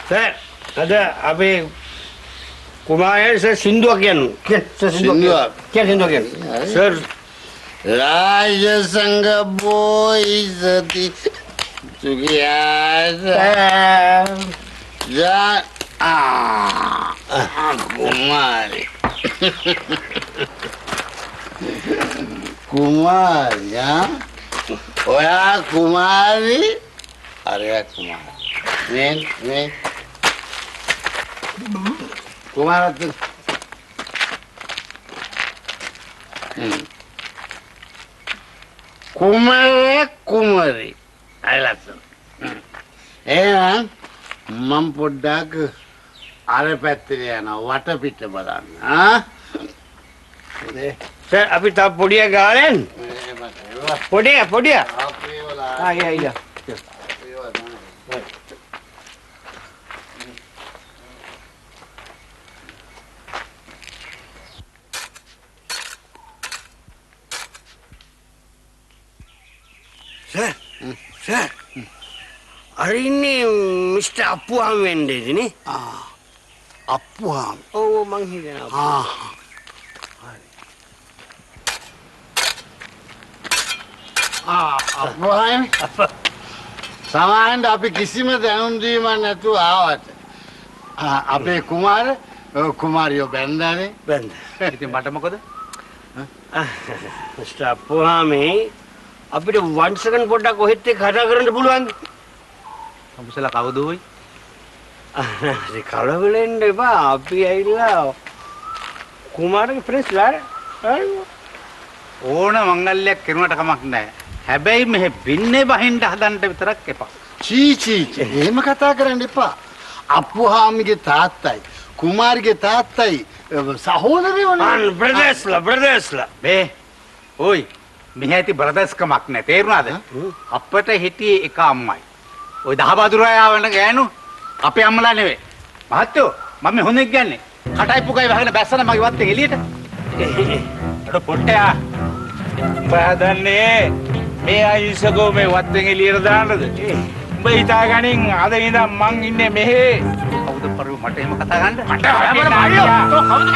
Sir, ada apa kumayan saya sinduakian, sinduakian, Sir. Raja Sangha boy sati Sugiyasa ja Kumari Kumari ya Oya Kumari Arya Kumari nih Kumari tuh Kumari alatun එහෙනම් මම පොඩ්ඩක් අර පැත්තේ යනවා වටපිට බලන්න Sir, අපි තා පොඩිය ගාලෙන් පොඩිය අපේ වල iya. Sir, hari ini Mr. Apuham wende ni? Apuham. Oh, manghidan Apuham. Apuham. සමහරවිට අපි කිසිම දැනුම් දීමක් නැතුව ආවට අපේ කුමාරියෝ බැන්දානේ. ඉතින් මට මොකද? Mr. Apuham අපිට 1 second පොඩ්ඩක් ඔහෙත් එක්ක කතා කරන්න පුළුවන්ද? සම්පසලා කවුද ওই? ඒ කලබලෙන්න එපා. අපි ඇවිල්ලා කුමාරගේ ෆ්‍රෙන්ඩ්ස් ලා ඕන මංගල්‍යයක් කරුණාට කමක් නැහැ. හැබැයි මෙහෙ බින්නේ බහින්න හදන්න විතරක් එපා. චී එහෙම කතා කරන්න එපා. අප්පුහාමිගේ තාත්තයි කුමාරිගේ තාත්තයි සහෝදරයෝනේ. බ්‍රදර්ස්ලා මේ ඔයි මෙහි ඇති බ්‍රදර්ස්කමක් නෑ තේරුණාද? අපට හිටියේ එක අම්මයි. ඔය දහබදුරා ආවන ගෑනු අපේ අම්මලා නෙවෙයි. මහත්තයෝ මම මේ හොඳෙක් ගන්නේ. කටයි පුකයි වහගෙන බැස්සන මගේ වත්තේ එළියට. අර පොට්ටයා බාදන්නේ මේ අයිසකෝ මේ වත්තෙන් එළියට දාන්නද? උඹ හිතාගනින් අද ඉඳන් මං ඉන්නේ මෙහෙ. කවුද පරිව මට එහෙම කතා ගන්න? මට හැමෝම මාරියෝ. තෝ කවුද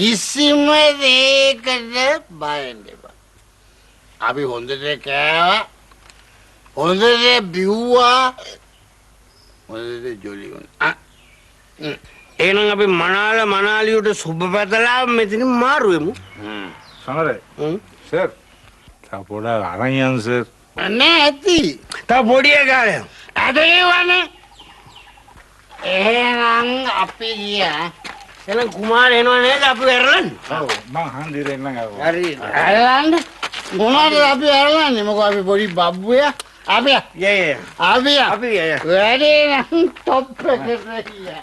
කිසිම දෙයකට බය වෙන්න එපා. අපි හොඳට කෑවා, හොඳට බිව්වා, හොඳට ජොලි වුණා. එහෙනම් අපි මනාලියට සුබ පැතලා මෙතන මාරු වෙමු. සමරේ සර් තා පොඩක් අරන් යන්න සර්. නෑ ඇති. තා පොඩි එකා. ඇදේවනේ. එහෙනම් අපි ගියා. එහෙනම් කුමාර එනවා නේද අපි ඇරලන්නේ? ඔව් මං හන්දිරෙන් නම් ආවා. හරි. ඇරලන්න මොනවද අපි ඇරලන්නේ? මොකද අපි පොඩි බබ්බුයා. අපි වැඩේ නම් টොප් එකට ගියා.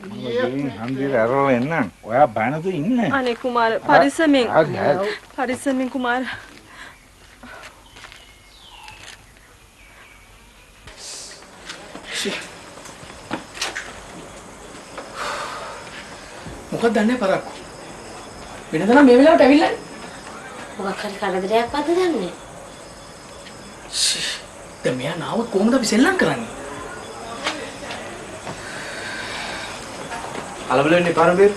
මම හන්දිර ඇරලා එන්නම්. ඔයා බයනතු ඉන්නේ. අනේ කුමාර පරිස්සමෙන් කුමාර. මොකක්ද දන්නේ පරක්කු වෙනදා මේ වෙලාවට ඇවිල්ලා මොකක් හරි කරදරයක් වද්ද දන්නේ දැන් මෙයා නාවත් කොහොමද අපි සෙල්ලම් කරන්නේ කලබල වෙන්න එපා නේද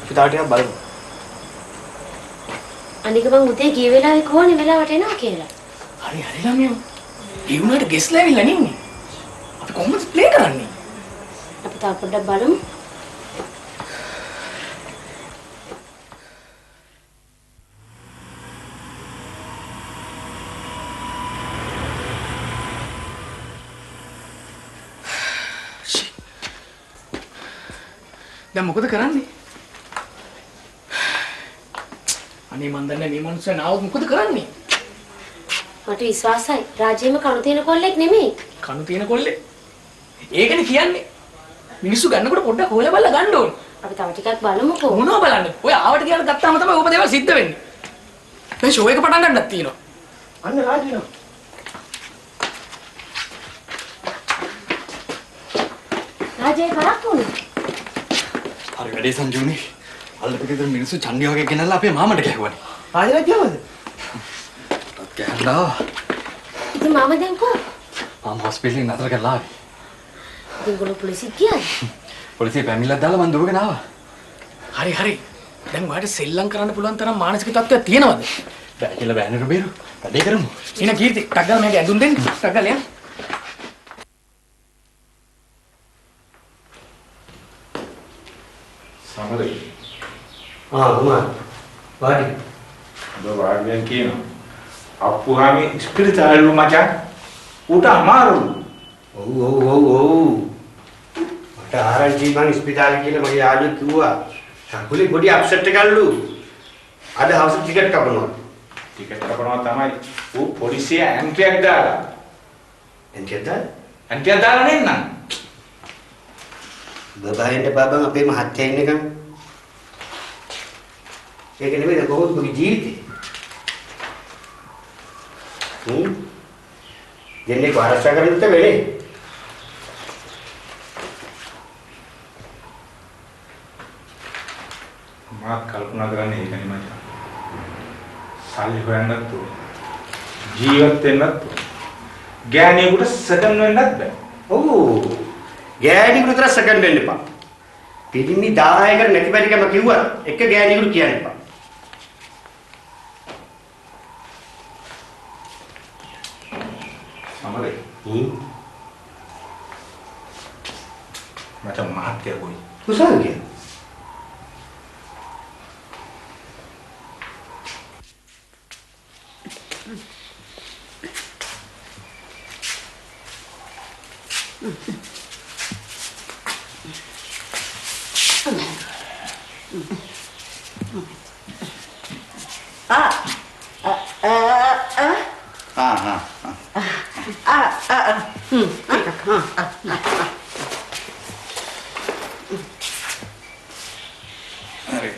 පිටාට ටිකක් බලමු අනික මං උදේ ගිය වෙලාවේ කොහොනේ වෙලාවට එනවා කියලා හරි ළමයා ඒ වුණාට ගෙස්ලා ඇවිල්ලා නින්නේ අපි කොහොමද ප්ලේ කරන්නේ අපි තා පොඩ්ඩක් බලමු දැන් මොකද කරන්නේ? අනේ මන් දන්නේ මේ මනුස්සයා නාවොත් මොකද කරන්නේ? මට විශ්වාසයි. රාජ්‍යෙම කණු තියෙන කොල්ලෙක් නෙමෙයි. කණු තියෙන කොල්ලේ. ඒකනේ කියන්නේ. මිනිස්සු ගන්නකොට පොඩ්ඩක් හොයලා බලලා ගන්න ඕනේ. අපි තව ටිකක් බලමුකෝ. මොනව බලන්නේ? ඔය ආවට කියලා ගත්තාම තමයි ඔබ දේවල් සිද්ධ වෙන්නේ. මේ ෂෝ එක පටන් ගන්නත් තියෙනවා. අන්න රාජ්‍යන. රාජ්‍යේ කරක්කුනේ. හරි වැඩේ සංජුනි. අල්ලපිටිතර මිනිස්සු චන්ඩි වගේ ගෙනල්ලා අපේ මාමට ගැහුවානේ. රාජ්‍යලා කියවද? ටක් ගහලා. ඉතින් මාම දැන් කො? මාම හොස්පිටලෙන් නතර කරලා ආවේ. ඉතින් ගොල්ලෝ පොලිසියට ගියාද? පොලිසිය පැමිණිල්ලක් දාලා මං දුවගෙන ආවා. හරි. දැන් ඔයාලට සෙල්ලම් කරන්න පුළුවන් තරම් මානසික තත්ත්වයක් තියෙනවද? බෑ කියලා බෑනේ රුබේරු. වැඩේ කරමු. එන කීර්ති ටක් ගාලා මේක ඇඳුම් දෙන්න. ටක් ගාලා යන්න. සමරේ කුමාර. වාඩි. වාඩියෙන් කියනවා. අප්පුහාමි ස්පිරිතාලු මචං. උට අමාරුලු. ඔව්. මට ආරංචි මං ස්පිතාලේ කියලා මගේ යාළුවෙක් කිව්වා. සකුලේ පොඩි අප්සෙට් එකක්ලු. අද හවස ටිකට් කපනවා. ටිකට් කරනවා තමයි ඌ පොලිසිය ඇන්ටියක් දාලා. එන්ටියද? ඇන්ටියක් දාලා නෙන්නම්. බබායින්ට බබන් අපේ මහත්තයා ඉන්නකම්. ඒක නෙමෙයි කොහොමද මගේ ජීවිතේ. දෙන්නේ පාරස්සා කරන්නත් වෙලේ. මා කල්පනා කරන්නේ ඒක නෙමෙයි. සල්ලි හොයන්නත් ඕන. ජීවත් වෙන්නත් ඕන. ගෑණියෙකුට සෙකන්ඩ් වෙන්නත් බෑ. ඔව්. ගෑණියෙකුට විතර සෙකන්ඩ් වෙන්න එපා. පිටින්මි 1000කට නැති බැරිකම කිව්වා එක ගෑණියෙකුට කියන්න එපා. සමරේ. මට මහත්ය කොයි. කුසල් කියන්නේ. හරි.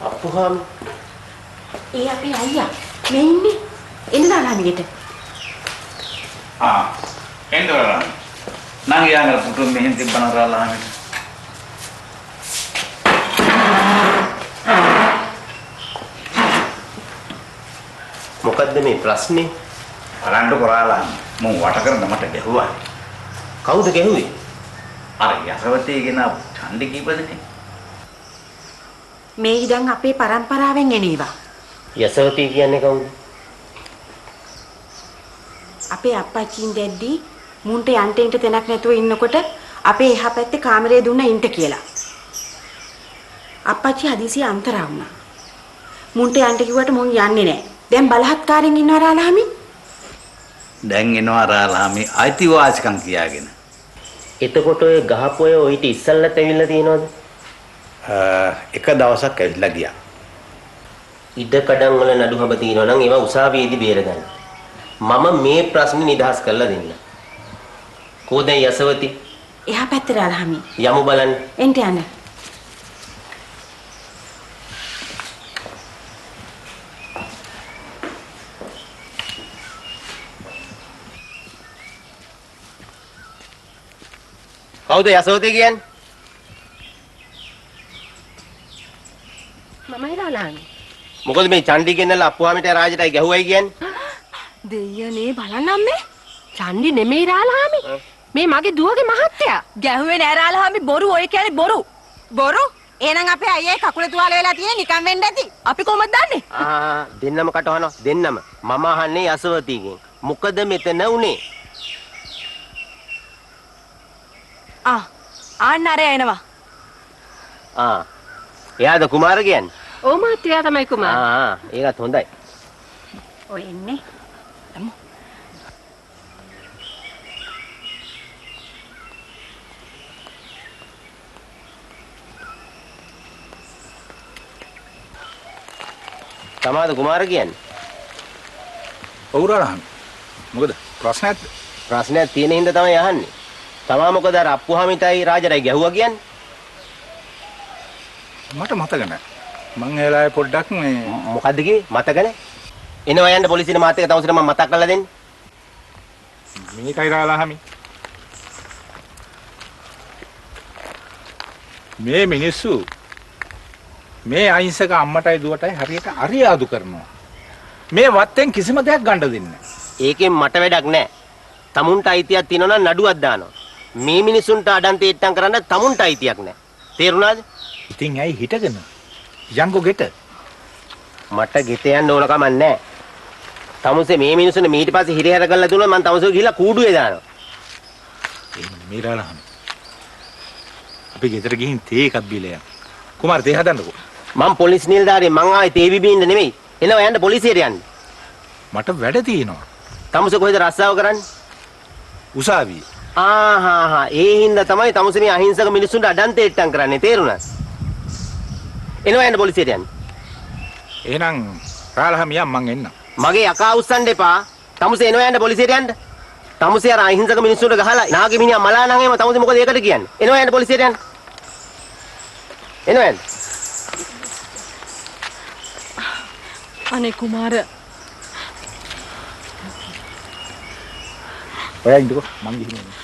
අප්පුහාම ඒ අපේ අයියා මේ ඉන්නේ. එන්න දාලාමියට. එන්දරලා. නං යානර පුතුන් මෙහෙන් තිබ්බනරලා හැම. මොකද්ද මේ ප්‍රශ්නේ? බලන්න කරාලා මම වට කරන මට ගැහුවා. කවුද ගැහුවේ? අර යසවතී කියන ඡන්දේ කීපදනේ. මේ ඉඳන් අපේ પરම්පරාවෙන් එනේවා. යසවතී කියන්නේ කවුද? අපේ අප්පච්චින් දැද්දි මුන්ට යන්ට ඉන්න තැනක් නැතුව ඉන්නකොට අපේ එහා පැත්තේ කාමරේ දුන්න ඉන්න කියලා. අප්පච්චි හදිසිය අන්තරා වුණා. මුන්ට යන්න කිව්වට මුන් යන්නේ නැහැ. දැන් බලහත්කාරයෙන් ඉන්නවා රාලහාමි. දැන් එනවා රාලාමි අයිතිවාසිකම් කියාගෙන. එතකොට ඔය ගහපු අය ඔයිට ඉස්සල්ලත් ඇවිල්ලා තියෙනවද? එක දවසක් ඇවිල්ලා ගියා. ඉඩ කඩම් වල නඩු හඹ තියෙනවා නම් ඒවා උසාවියේදී බේරගන්න. මම මේ ප්‍රශ්නේ නිදහස් කරලා දෙන්න. කොහෙද යසවති? එහා පැත්තේ රාලහාමි. යමු බලන්න. එන්ට යන්න. කවුද යසවති කියන්නේ? මමයි රාලාමි. මොකද මේ චණ්ඩි ගෙන්නලා අප්පුවාමිට රාජටයි ගැහුවයි කියන්නේ? දෙයියනේ බලන්න අම්මේ. චන්ඩි නෙමෙයි රාලාමි. මේ මගේ දුවගේ මහත්තයා. ගැහුවේ නෑ රාලහාමි බොරු ඔය කියන්නේ බොරු. බොරු? එහෙනම් අපේ අයියේ කකුල තුවාල වෙලා තියෙන නිකන් වෙන්න ඇති. අපි කොහොමද දන්නේ? දෙන්නම කටවනවා දෙන්නම. මම අහන්නේ යසවතිගෙන්. මොකද මෙතන උනේ? ආන්න අර එනවා. එයාද කුමාර කියන්නේ? ඕ මහත්තයා තමයි කුමාර. ඒකත් හොඳයි. ඔය එන්නේ. තමාද කුමාර කියන්නේ? ඔව් රාලාමි. මොකද ප්‍රශ්නයක්? ප්‍රශ්නයක් තියෙන හින්දා තමයි අහන්නේ. තමා මොකද අර අප්පුහාමිටයි රාජටයි ගැහුවා කියන්නේ? මට මතක නැහැ. මං එලාවේ පොඩ්ඩක් මේ මොකද්ද කිව්වේ? මතක නැහැ. එනවා යන්න පොලිසියට මාත් එක්ක තවසර මම මතක් කරලා දෙන්න. මේකයි රාලාමි. මේ මිනිස්සු මේ අහිංසක අම්මටයි දුවටයි හරියට අරියාදු කරනවා. මේ වත්තෙන් කිසිම දෙයක් ගන්න දෙන්නේ නැහැ. ඒකෙන් මට වැඩක් නැහැ. තමුන්ට අයිතියක් තියෙනවා නම් නඩුවක් දානවා. මේ මිනිසුන්ට අඩන් තේට්ටම් කරන්න තමුන්ට අයිතියක් නැහැ. තේරුණාද? ඉතින් ඇයි හිටගෙන? යන්කෝ ගෙට. මට ගෙට යන්න ඕන කමක් නැහැ. තමුසේ මේ මිනිසුන් මීට පස්සේ හිරහැර කරලා දුන්නොත් මම තමුසේ ගිහිල්ලා කූඩුවේ දානවා. මේ රාලාමි. අපි ගෙදර ගිහින් තේ එකක් බීලා යන්න. කුමාර දෙහ හදන්නකෝ. මම පොලිස් නිලධාරියෙක්. මං ආයේ තේ බිබින්න නෙමෙයි. එනවා යන්න පොලිසියට යන්න. මට වැඩ තියෙනවා. තමුසේ කොහෙද රස්සාව කරන්නේ? උසාවියේ. ඒ හින්දා තමයි තමුසේ මේ අහිංසක මිනිස්සුන්ට අඩන් තේට්ටම් කරන්නේ. තේරුණාද? එනවා යන්න පොලිසියට යන්න. එහෙනම් රාලහමියා මං එන්නම්. මගේ යකා උස්සන්න එපා. තමුසේ එනවා යන්න පොලිසියට යන්න. තමුසේ අර අහිංසක මිනිස්සුන්ට ගහලා නාගේ මිනිහා මලා නම් එහෙම තමුසේ මොකද ඒකට කියන්නේ? එනවා යන්න පොලිසියට යන්න. එනවා යන්න. අනේ කුමාර ඔයා ඉන්නකෝ මං ගිහින් එනවා.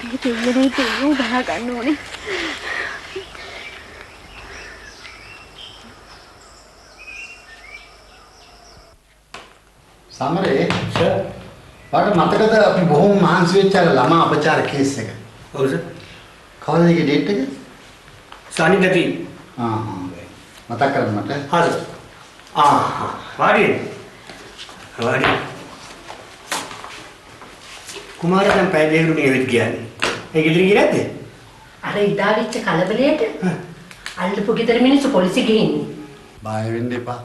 මේ දෙවියනේ දෙවියෝ බහ ගන්න ඕනේ. සමරේ සර් වට මතකද අපි බොහොම මහන්සි වෙච්ච අර ළමා අපචාර කේස් එක? ඔව් සර්. කවදද ඒකේ ඩේට් එක? සානිගති. මතක් කරන්න මට. හා සර්. වාඩි. කුමාර දැන් පැය දෙකකට ගෙවිත් ගියානේ. ඒ ගෙදර ගියේ නැද්ද? අර ඉදාවිච්ච කලබලයට අල්ලපු ගෙදර මිනිස්සු පොලිසිය ගිහින්නේ. බය වෙන්න එපා.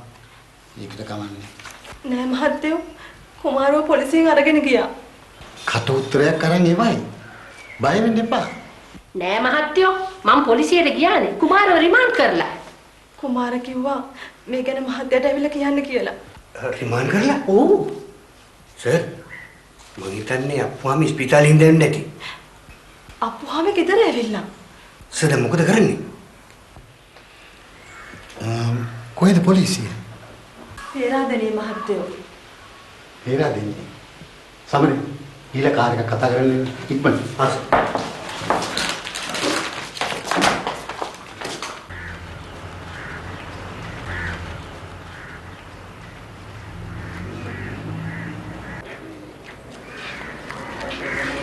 ඒකට කමන්නේ. නෑ මහත්තයෝ කුමාරව පොලිසියෙන් අරගෙන ගියා. කට උත්තරයක් අරන් එවයි. බය වෙන්න එපා. නෑ මහත්තයෝ මම පොලිසියට ගියානේ. කුමාරව රිමාන්ඩ් කරලා. කුමාර කිව්වා මේ ගැන මහත්තයට ඇවිල්ලා කියන්න කියලා. රිමාන්ඩ් කරලා? ඔව්. සර් මං හිතන්නේ අප්පුවාම ස්පිතාලේ ඉඳන් නැති. අප්පුවාම ගෙදර ඇවිල්ලා. සර් දැන් මොකද කරන්නේ? කොහෙද පොලිසිය? පේරාදෙණිය මහත්තයෝ. පේරාදෙණිය. සමරේ ඊළ කාර් එක කතා කරන්න ඉක්මනට.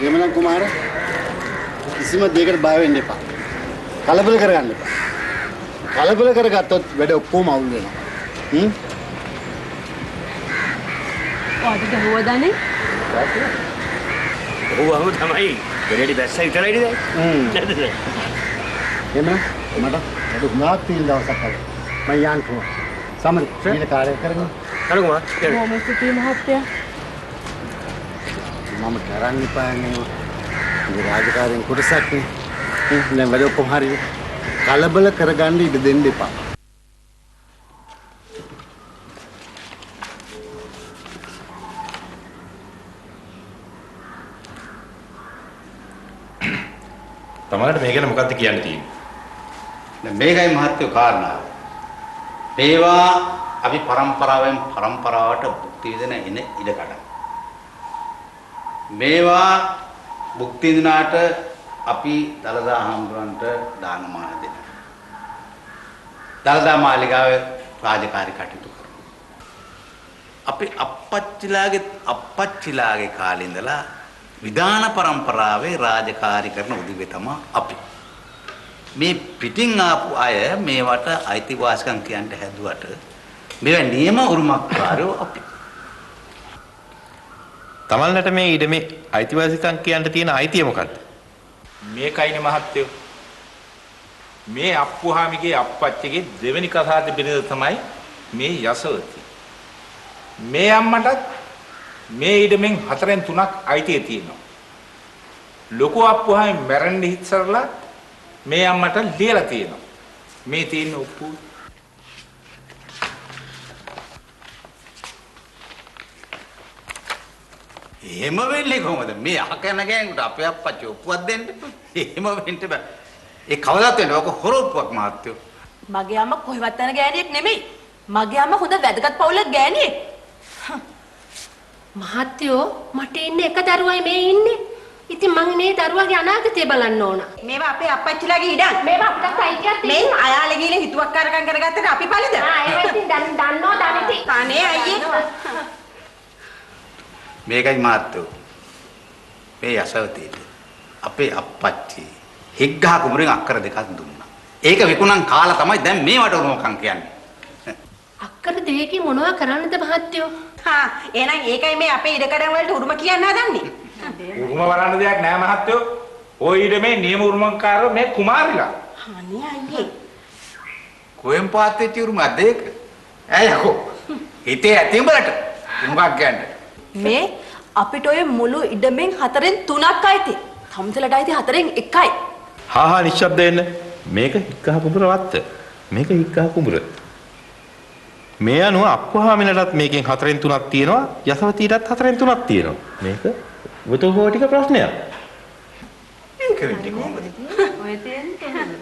එමනම් කුමාර කිසිම දෙයකට බය වෙන්න එපා. කලබල කරගන්න එපා. කලබල කරගත්තොත් වැඩ ඔක්කොම අවුල් වෙනවා. ඔයාට ගහුවදානේ? ඔව්වම තමයි. වෙලෙඩි බැස්ස විතරයිද දැන්? එමනම් මට දුක්නාක් තියෙන දවසක් අද. මම යන්න ඕන. සමරේ ඊළ කාර් එක කරගන්න. හරි කුමාර. කොහොමද සිටී මහත්තයා? මම කරන්න එපානේ. මේ රාජකාරියෙන් කොටසක් නේ. දැන් වැඩ ඔක්කොම හරියි. කලබල කරගන්න ඉඩ දෙන්න එපා. තමයිට මේ ගැන මොකක්ද කියන්න තියෙන්නේ? දැන් මේකයි මහත්වෝ කාරණාව. මේවා අපි પરම්පරාවෙන් પરම්පරාවට භුක්ති විඳින එන ඉඩකඩ. මේවා භුක්ති විඳිනාට අපි දලදා හඳුරන්ට දානමාන දෙනවා. දලදා මාලිගාවේ රාජකාරී කටයුතු කරනවා. අපි අප්පච්චිලාගේ කාලේ ඉඳලා විධාන પરම්පරාවේ රාජකාරී කරන උදවිය තමයි අපි. මේ පිටින් ආපු අය මේවට අයිතිවාසිකම් කියන්න හැදුවට මේවා නියම උරුමකාරයෝ අපි. තමල්නට මේ ඉඩමේ අයිතිවාසිකම් කියන්න තියෙන අයිතිය මොකද්ද? මේකයිනේ මහත්තයෝ. මේ අප්පුහාමිගේ අප්පච්චිගේ දෙවෙනි කතාවේ බිරිඳ තමයි මේ යසවති. මේ අම්මටත් මේ ඉඩමෙන් 4න් 3ක් අයිතිය තියෙනවා. ලොකු අප්පුහාමි මැරෙන්න ඉස්සරලා මේ අම්මට ලියලා තියෙනවා. මේ තියෙන ඔප්පු. එහෙම වෙන්නේ කොහොමද? මේ අහකන ගෑනුට අපේ අප්පච්චි ඔප්පුවක් දෙන්න. එහෙම වෙන්න බෑ. ඒ කවදාත් වෙන්නේ ඔක හොරොප්පුවක් මහත්තයෝ. මගේ අම්මා කොහෙවත් යන ගෑණියෙක් නෙමෙයි. මගේ අම්මා හොඳ වැදගත් පවුලක ගෑණියෙක්. මහත්තයෝ මට ඉන්නේ එක දරුවයි මේ ඉන්නේ. ඉතින් මං මේ දරුවාගේ අනාගතය බලන්න ඕන. මේවා අපේ අප්පච්චිලාගේ ඉඩම්. මේවා අපිට අයිතියක් මේ තියෙනවා. අයාලේ ගිහලා හිතුවක්කාරකම් කරගත්තට අපි පළද? ඒවා ඉතින් දන්නෝ දනිති. කනේ අයියේ. මේකයි මහත්තයෝ. මේ යසවතීට අපේ අප්පච්චි හිග්ගහ කුමරෙන් අක්කර දෙකක් දුන්නා. ඒක විකුණන් කාලා තමයි දැන් මේවට උරුමකම් කියන්නේ. අක්කර දෙකකින් මොනවා කරන්නද මහත්තයෝ? එහෙනම් ඒකයි මේ අපේ ඉඩකඩම් වලට උරුම කියන්න හදන්නේ. උරුම වරන්න දෙයක් නෑ මහත්තයෝ. ওই ඉඩමේ නියම උරුමකාරයෝ මේ කුමාරිලා. අනේ අයියේ. කොහෙන් පාත් වෙච්ච උරුමක්ද ඒක? ඇයි යකෝ? හිතේ ඇති උඹලට. මොකක් කියන්නේ? මේ අපිට ඔය මුළු ඉඩමෙන් 4න් 3ක් අයිති. තමුසලට අයිති 4න් 1යි. හා නිශ්ශබ්ද වෙන්න. මේක හික්කහ කුඹුර වත්ත. මේක හික්කහ කුඹුර. මේ අනුව අප්පුහාමිලටත් මේකෙන් 4න් 3ක් තියෙනවා. යසවතීටත් 4න් 3ක් තියෙනවා. මේක වතෝගෝටික ප්‍රශ්නයක්. ඒක වෙන්නේ කොහොමද? ඔය තියෙන්නේ.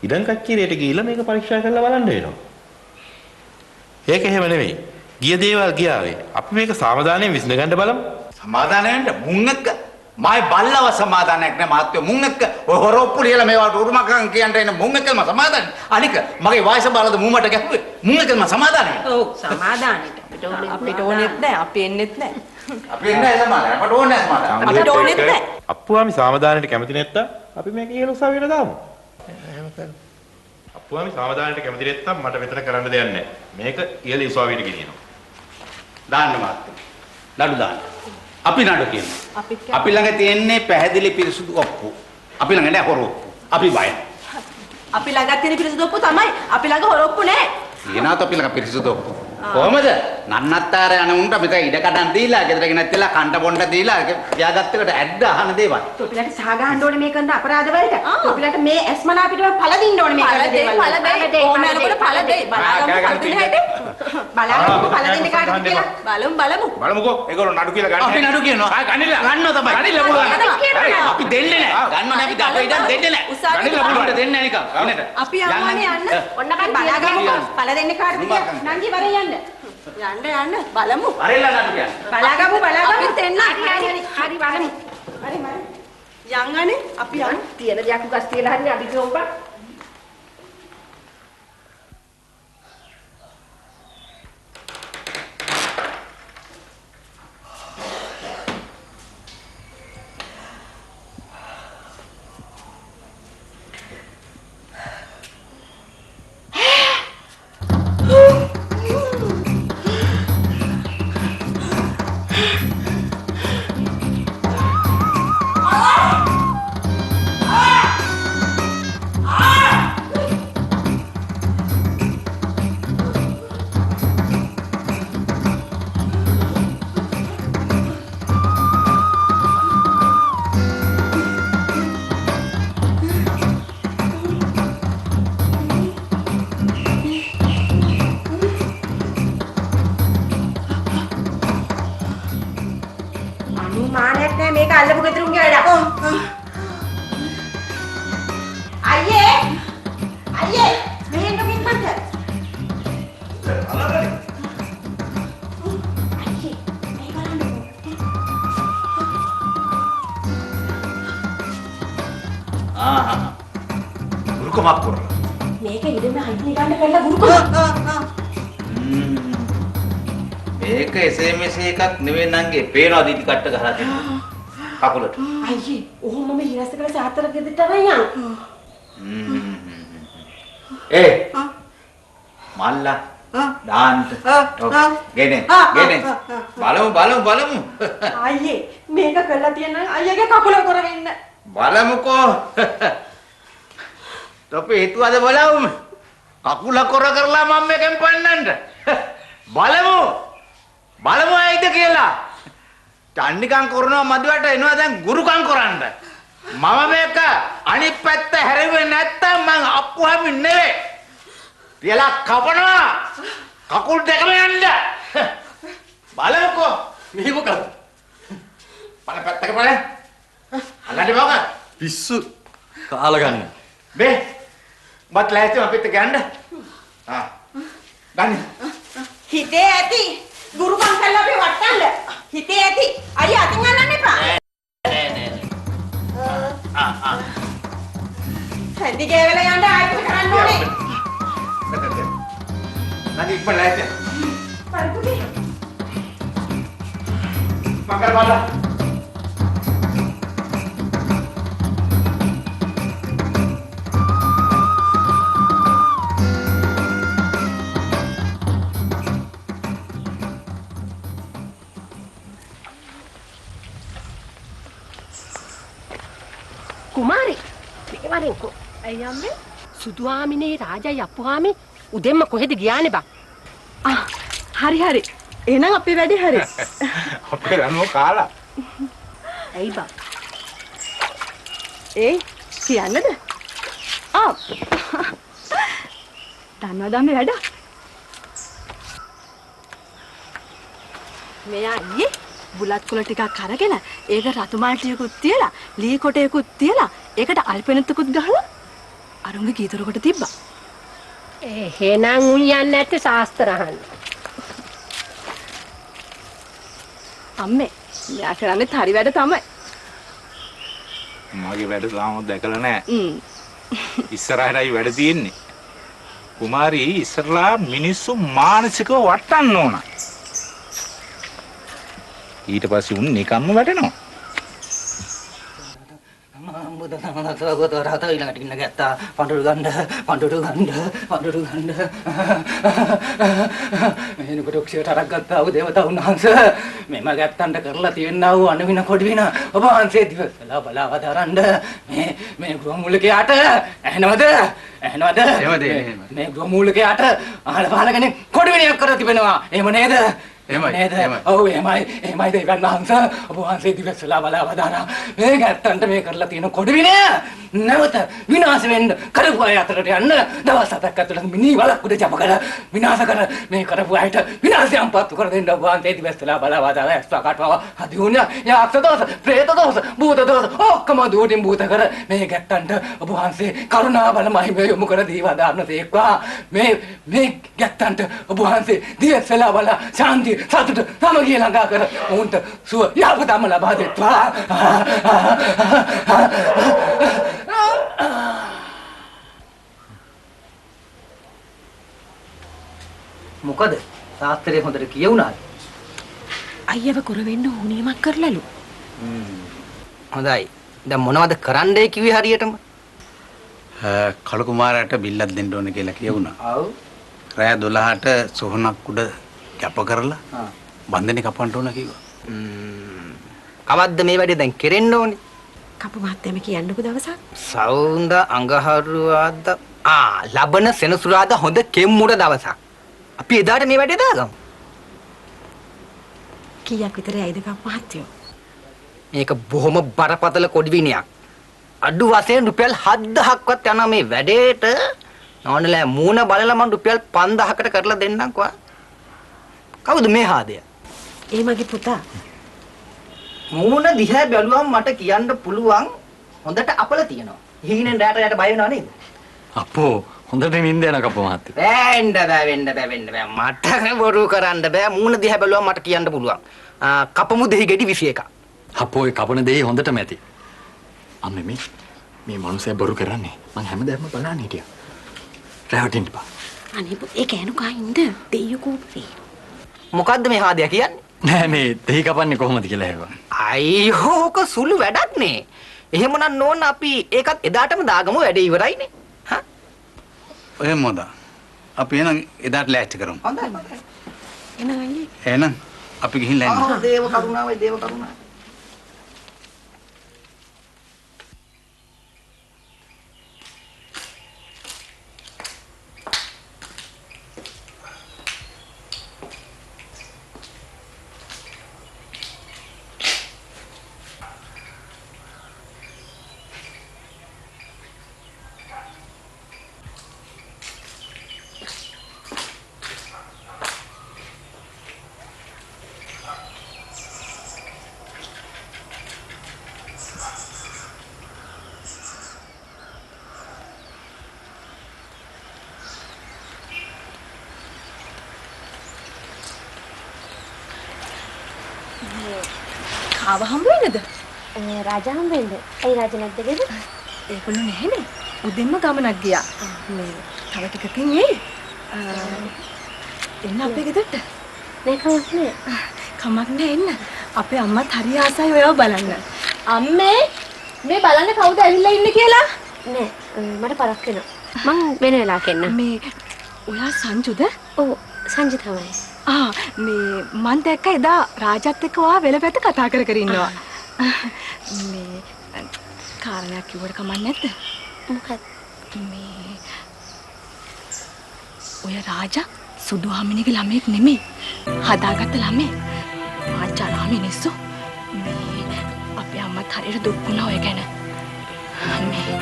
ඉඩම් කච්චිරේට ගිහිල්ලා මේක පරීක්ෂා කරලා බලන්න වෙනවා. ඒක එහෙම නෙමෙයි. ගිය දේවල් ගියාවේ. අපි මේක සාමදානයෙන් විසඳ ගන්න බලමු. සමාදානයෙන්ද මුන් එක්ක මයි බල්ලව සමාදානයක් නෑ මාත්‍ය මුන් එක්ක ඔය හොරොප්පු ලියලා මේවට උරුමකම් කියන්න එන මුන් එක්කම සමාදානයි. අනික මගේ වයස බලද මුමට ගැහුවේ මුන් එක්කම සමාදානයි. ඔව් සමාදානෙට අපිට ඕනෙත් නෑ අපි එන්නෙත් නෑ. අපි එන්නේ සමාදානයි. අපට ඕනේ නෑ සමාදානයි. අපිට ඕනෙත් නෑ. අප්පුවාමි සාමදානයට කැමති නැත්තම් අපි මේක ඉහළ උසාවියට දාමු. අප්පුවාමි සාමදානයට කැමති නැත්තම් මට මෙතන කරන්න දෙයක් නැහැ. මේක ඉහළ උසාවියට ගෙනියනවා. දාන්න මාත්‍ය. නඩු දාන්න. අපි නඩු කියනවා. අපි ළඟ තියෙන්නේ පැහැදිලි පිරිසුදු ඔප්පු. අපි ළඟ නෑ හොරොප්පු. අපි බයයි. අපි ළඟ තියෙන පිරිසුදු ඔප්පු තමයි. අපි ළඟ හොරොප්පු නෑ. ඊනාත අපි ළඟ පිරිසුදු ඔප්පු. කොහමද? නන්නත්තර යන උන්ට මෙතන ඉඩ කඩන් දීලා ගෙදර ගෙනත්ලා කණ්ඩ බොණ්ඩ දීලා තියාගත්තකට ඇද්ද අහන දේවල්. තොපිලට සහ ගහන්න ඕනේ මේ කරන අපරාධ වලට. තොපිලට මේ ඇස්මන අපිට පළ දෙන්න ඕනේ මේ කරන දේවල්. පළ දෙයි. ඕම යනකොට පළ දෙයි. බලාගමු පළ දෙන්න කාටද කියලා. බලමු. බලමුකෝ. ඒගොල්ලෝ නඩු කියලා ගන්න. අපි නඩු කියනවා. ගන්නilla. ගන්නවා තමයි. ගන්නilla පුළුවන්. අපි දෙන්නේ නැහැ. ගන්නව නැති අපි ඉතින් දෙන්නේ නැහැ. ගන්නilla පුළුවන් දෙන්නේ නැහැ නිකන්. ඉන්නට. අපි යන්නේ යන්න. ඔන්න බලාගමු පළ දෙන්න කාටද කියලා. නංගි වරේ යන්න. යන්න බලමු. වරෙල්ලා නඩු කියන්නේ. බලාගමු අපි දෙන්න. හරි බලමු. හරි යන්නනේ අපි යන්න. තියෙන දෙයක් උගස් තියලා හරිනේ අපි ගොම්බා. මානයක් නෑ මේක අල්ලපු ගෙදරුන්ගේ වැඩක්. අයියේ මෙහෙන් පිටපත. ගුරුකමක් කරලා. මේක ඉදෙම අයිති ගන්න කළා ගුරුකම. මේක එසේ මෙසේ එකක් නෙවෙයි නංගේ. පේනවා දීටි කට්ට ගහලා තියෙනවා. කකුලට. අයියේ ඔහොම මම හිරස්ස කළ සාතර ගෙදරට අරන් ඒ මල්ලා දාන්න. ගෙනේ. බලමු. අයියේ මේක කළා තියෙන අයියගේ කකුල කරගෙන බලමුකෝ. තොපි හිතුවද බලමු. කකුල කර කරලා මම මේකෙන් පන්නන්න. බලමු ඇයිද කියලා. චණ්ඩිකම් කරනවා මදුවට එනවා දැන් ගුරුකම් කරන්න. මම මේක අනිත් පැත්ත හැරෙන්නේ නැත්තම් මං අප්පුහමි නෙවෙයි. තියලා කපනවා. කකුල් දෙකම යන්න. බලමුකෝ. මෙහි මොකද? පැත්තක බලන්න. අල්ලන්නේ මොකද? පිස්සු කාලා ගන්න. බේ. මත් ලෑස්ති අපිට ගන්න. ගන්න. හිතේ ඇති ගුරුකම් කළා අපි වට්ටන්න. හිතේ ඇති. අයියා අතින් අල්ලන්න එපා. නෑ. හැදි ගේවල යන්න ආයෙත් කරන්න ඕනේ. නැගි ඉක්මන ලෑස්ති. පරිපුටි. මකර බලන්න. කුමාරි මේක වරින්කෝ. අයියම්මේ සුදුහාමිනේ රාජයි අප්පුහාමි උදෙන්ම කොහෙද ගියානේ බං? හරි හරි. එහෙනම් අපේ වැඩේ හරි. අපේ රණෝ කාලා. ඇයි බං? කියන්නද? දන්නවද මේ වැඩ? මෙයා ඊයේ බුලත් කුල ටිකක් අරගෙන ඒක රතු මාල් ටිකකුත් තියලා ලී කොටයකුත් තියලා ඒකට අල්පෙනතුකුත් ගහලා අරුන්ගේ ගීතර කොට තිබ්බා. එහෙනම් උන් යන්නේ නැත්තේ ශාස්ත්‍ර අහන්න. අම්මේ මෙයා කරන්නේ හරි වැඩ තමයි. මගේ වැඩ තාම දැකලා නැහැ. ඉස්සරහටයි වැඩ තියෙන්නේ. කුමාරී ඉස්සරලා මිනිස්සු මානසිකව වටන්න ඕන. ඊට පස්සේ උන් නිකම්ම වැටෙනවා. බුදු සමනසවගත රහත ඊළඟට ඉන්න ගැත්තා පඳුරු ගන්න මෙහෙනකොට ඔක්සියට අරක් ගත්තා වූ දේවතාවුන් වහන්සේ මෙම ගැත්තන්ට කරලා තියෙනා වූ අනවින කොඩිවින ඔබ වහන්සේ දිවසලා බලාව දරන්න මේ ගෘහ මූලිකයාට ඇහෙනවද මේ ගෘහ මූලිකයාට අහල පහල කෙනෙක් කොඩිවිනයක් කර තිබෙනවා එහෙම නේද එහෙමයි දෙවියන් වහන්සේ ඔබ වහන්සේ දිවසලා බලාව දරා මේ ගැත්තන්ට මේ කරලා තියෙන කොඩිවින නැවත විනාශ වෙන්න කරපු අය අතරට යන්න දවස් 7ක් ඇතුළත මිනි වලක් උඩ ජප කර විනාශ කර මේ කරපු අයට විනාශයන් පත්තු කර දෙන්න ඔබ වහන්සේ දිවසලා බලාව දරා ස්වකටව හදිුණ යාක්ෂ දෝෂ ප්‍රේත දෝෂ භූත දෝෂ ඔක්කොම දුටින් භූත කර මේ ගැත්තන්ට ඔබ වහන්සේ කරුණා බල මහිමය යොමු කර දීවා දාන්න තේක්වා මේ ගැත්තන්ට ඔබ වහන්සේ දිවසලා බලා ශාන්ති සතුට සමගිය ළඟා කර උන්ට සුව යහපතම ලබා දෙත්වා. මොකද ශාස්ත්‍රයේ හොඳට කියවුණාද? අයියව කර වෙන්න ඕනියමක් කරලලු. හොඳයි. දැන් මොනවද කරන්නයි කිව්වේ හරියටම? කළු කුමාරයාට බිල්ලක් දෙන්න ඕනේ කියලා කියවුණා. ඔව්. රෑ 12ට සොහනක් උඩ කැප කරලා බන්ධනේ කපන්න ඕන කිව්වා. කවද්ද මේ වැඩේ දැන් කෙරෙන්න ඕනේ? කපු මහත්තයම කියන්නකෝ දවසක්. සවුන්ද අඟහරුවාද ලබන සෙනසුරාදා හොඳ කෙම්මුඩ දවසක්. අපි එදාට මේ වැඩේ දාගමු. කීයක් විතර ඇයිද කපු මහත්තයෝ? මේක බොහොම බරපතල කොඩිවිනියක්. අඩු වශයෙන් රුපියල් 7000ක්වත් යනවා මේ වැඩේට. නෝනලා මූණ බලලා මම රුපියල් 5000කට කරලා දෙන්නම්කෝ. කවුද මේ හාදය? ඒ මගේ පුතා. මූණ දිහා බැලුවම මට කියන්න පුළුවන් හොඳට අපල තියෙනවා. හීනෙන් රැට රැට බය වෙනව නේද? අපෝ හොඳට නිින්ද යන කප මහත්තයා. වෙන්න බෑ. මට බොරු කරන්න බෑ. මූණ දිහා බැලුවම මට කියන්න පුළුවන්. කපමු දෙහි ගෙඩි 21ක්. අපෝ ඒ කපන දෙහි හොඳටම ඇති. අම්මේ මේ මනුස්සයා බොරු කරන්නේ. මං හැමදාම බලන්න හිටියා. රැවටින්න බා. අනේ ඒ කෑනු කයින්ද දෙයියෝ කෝපේ. මොකද්ද මේ හාදය කියන්නේ? නෑ මේ දෙහි කපන්නේ කොහොමද කියලා හෙව්වා. අයියෝක සුළු වැඩක් නේ. එහෙමනම් නෝන අපි ඒකත් එදාටම දාගමු වැඩේ ඉවරයිනේ. හා? ඔය මොද? අපි එහෙනම් එදාට ලෑස්ති කරමු. හොඳයි. එහෙනම් අපි ගිහිල්ලා එන්න. දේව කරුණාවයි. කාව හම්බ වෙන්නද? රාජා හම්බ වෙන්නේ. ඇයි රාජා නැද්ද ගෙද? ඒගොල්ලෝ නැහැනේ. උදෙන්ම ගමනක් ගියා. මේ තව ටිකකින් එයි. එන්න අපේ ගෙදරට. නෑ කමක් නෑ. කමක් නෑ එන්න. අපේ අම්මත් හරි ආසයි ඔයව බලන්න. අම්මේ මේ බලන්න කවුද ඇවිල්ලා ඉන්නේ කියලා? නෑ මට පරක් වෙනවා. මං වෙන වෙලාවක එන්න. මේ ඔයා සංජුද? ඔව් සංජි තමයි. මේ මන් දැක්ක එදා රාජත් එක්ක ඔයා වෙලපැත්ත කතා කර ඉන්නවා. මේ කාරණයක් කිව්වට කමක් නැද්ද? මොකක්ද? මේ ඔය රාජා සුදු හාමිනේගේ ළමෙක් නෙමෙයි. හදාගත්ත ළමෙක්. ආච්චාලා මිනිස්සු. මේ අපේ අම්මත් හරියට දුක් වුණා ඔය ගැන. මේ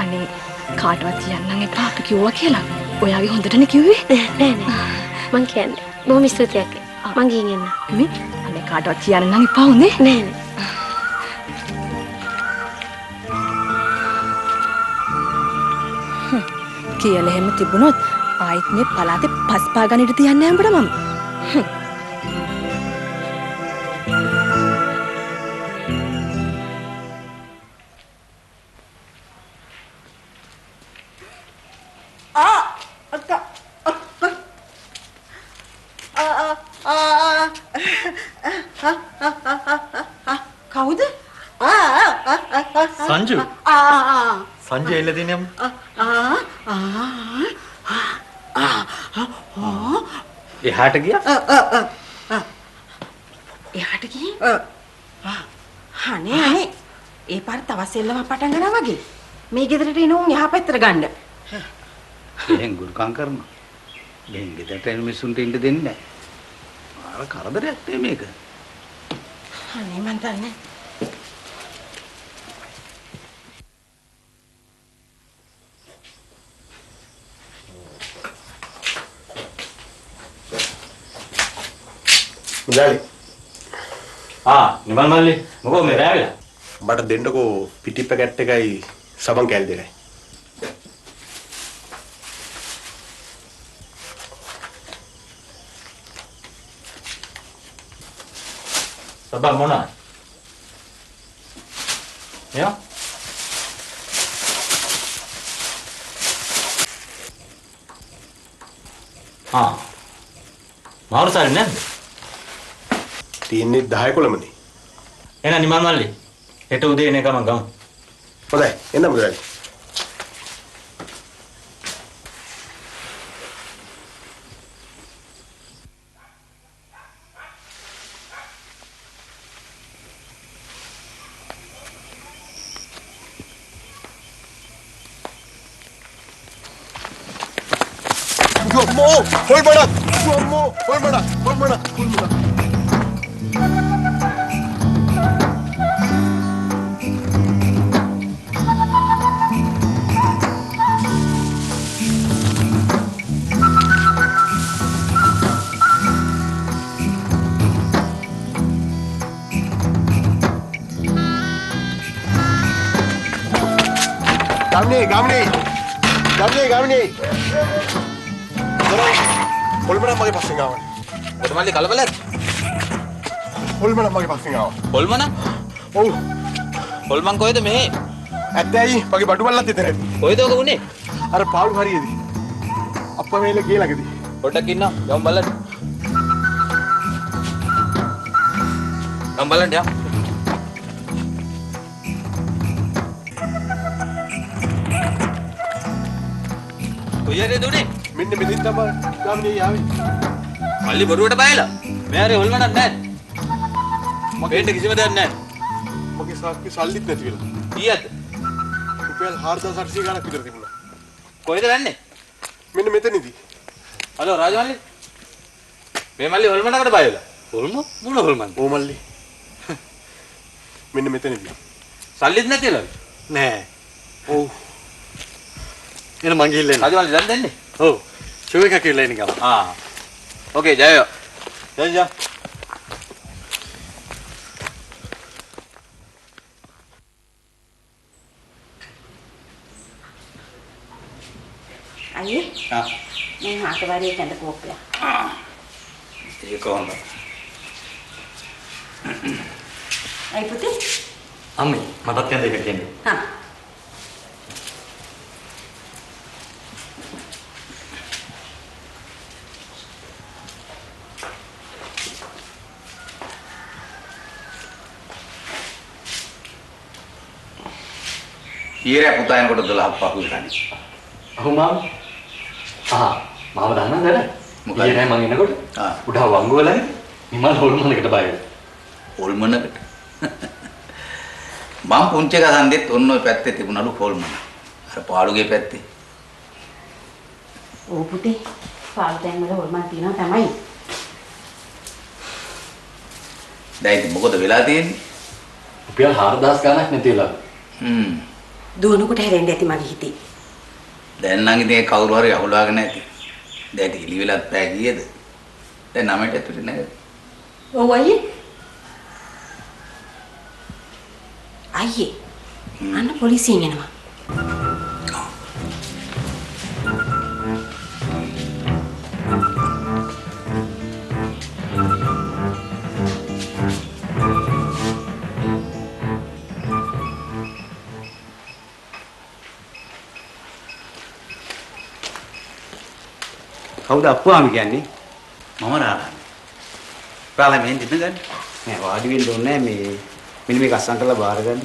අනේ කාටවත් කියන්නම් එපා අපි කිව්වා කියලා. ඔයාගේ හොඳටනේ කිව්වේ? නෑ. මං කියන්නේ. බොහොම ස්තුතියක්. මං ගිහින් එන්න. මේ අනේ කාටවත් කියන්නම් එපා උනේ. නෑ. කියලා එහෙම තිබුණොත් ආයිත් මේ පලාතේ පස්පා ගන්නට තියන්නේ නැහැ උඹට මම. කවුද? සංජු. සංජු එල්ල දිනේ අම්මා. එහාට ගියා? එහාට ගිහින්? අනේ ඒ පාර තව සෙල්ලම පටන් ගන්නවා වගේ. මේ ගෙදරට එන උන් එහා පැත්තට ගන්න. එහෙන් ගුරුකම් කරනවා. ගෙන් ගෙදරට එන මිනිස්සුන්ට ඉන්න දෙන්නේ නැහැ. අර කරදරයක් නේ මේක. අනේ මන් දන්නේ. මුදලි නිමල් මල්ලි මොකෝ මේ රැවිලා? මට දෙන්නකෝ පිටි පැකට් එකයි සබන් කෑලි දෙකයි. සබන් මොනවා? යා මාරු සාරි නැද්ද? තියෙන්නේ 10 කොළමනේ. එහෙනම් නිමල් මල්ලි හෙට උදේ එනකම ගමු. හොඳයි එන්න මුදලි. හොල් බඩක්. ගාමිනේ. හොල්මන මගේ පස්සෙන් ආවා. ඔතන මල්ලි කලබලද? හොල්මන මගේ පස්සෙන් ආවා. හොල්මන? ඔව්. හොල්මන් කොහෙද මෙහෙ? ඇත්තයි මගේ බඩු බල්ලත් එතන ඇති. කොහෙද ඔක උනේ? අර පාළු හරියේදී. අප්පා මේල ගේලකදී. පොඩ්ඩක් ඉන්න. යමු බලන්න. යමු බලන්න යා. කොහෙද උනේ? මෙන්න මෙතෙන් තමයි ගාමිනේ ආවේ. මල්ලි බොරුවට බයලා. මේ හරි හොල්මනක් නැහැ. මගේ කිසිම දෙයක් නැහැ. මගේ සාක්කේ සල්ලිත් නැති වෙලා. කීයද? රුපියල් 4800 ගණක් විතර තිබුණා. කොහෙද යන්නේ? මෙන්න මෙතනදී. හලෝ රාජමල්ලි. මේ මල්ලි හොල්මනකට බය වෙලා. හොල්ම? මොන හොල්මන්ද? ඕ මල්ලි. මෙන්න මෙතනදී. සල්ලිත් නැතිලද? නෑ. ඔව්. එන මං ගිහිල්ලා එන්න. රාජමල්ලි දැන් දෙන්නේ. ඔව්. ෂෝ එකක් කියලා එන්න ගම. ඕකේ ජයෝ. දැන් අයියේ. මේ හාතවරේ කැඳ කෝප්පය. ඒක හොඳයි. අයි පුතේ. අම්මේ මටත් කැඳ එක දෙන්න. ඊරේ පුතා එනකොට 12ක් පහු වෙලානේ. අහු මාම. මාම දන්නවද නේද? මොකද ඊයේ මම එනකොට උඩ වංගු වලනේ නිමල් හොල්මනකට බය වෙලා. හොල්මනකට. මම පුංචි ගහන්දෙත් ඔන්න ඔය පැත්තේ තිබුණලු හොල්මන. අර පාළුගේ පැත්තේ. ඕ පුතේ පාල්තෙන් වල හොල්මන් තියනවා තමයි. දැන් ඉතින් මොකද වෙලා තියෙන්නේ? රුපියල් 4000 ගණක් නැතිලා. දුවනකොට හැරෙන්න ඇති මගේ හිතේ. දැන් නම් ඉතින් කවුරු හරි අහුලාගෙන නැති. දැන් ඉතින් ඉලි වෙලත් පෑ කීයද? දැන් 9ට ඇතුලේ නේද? ඔව් අයියේ. අයියේ. අන්න පොලිසියෙන් එනවා. කවුද අප්පුවාමි කියන්නේ? මම රාලන්නේ. රාලා මෙහෙන් දෙන්න ගන්න. නෑ වාඩි වෙන්න ඕනේ නෑ මේ මෙන්න මේක අස්සම් කරලා බාර ගන්න.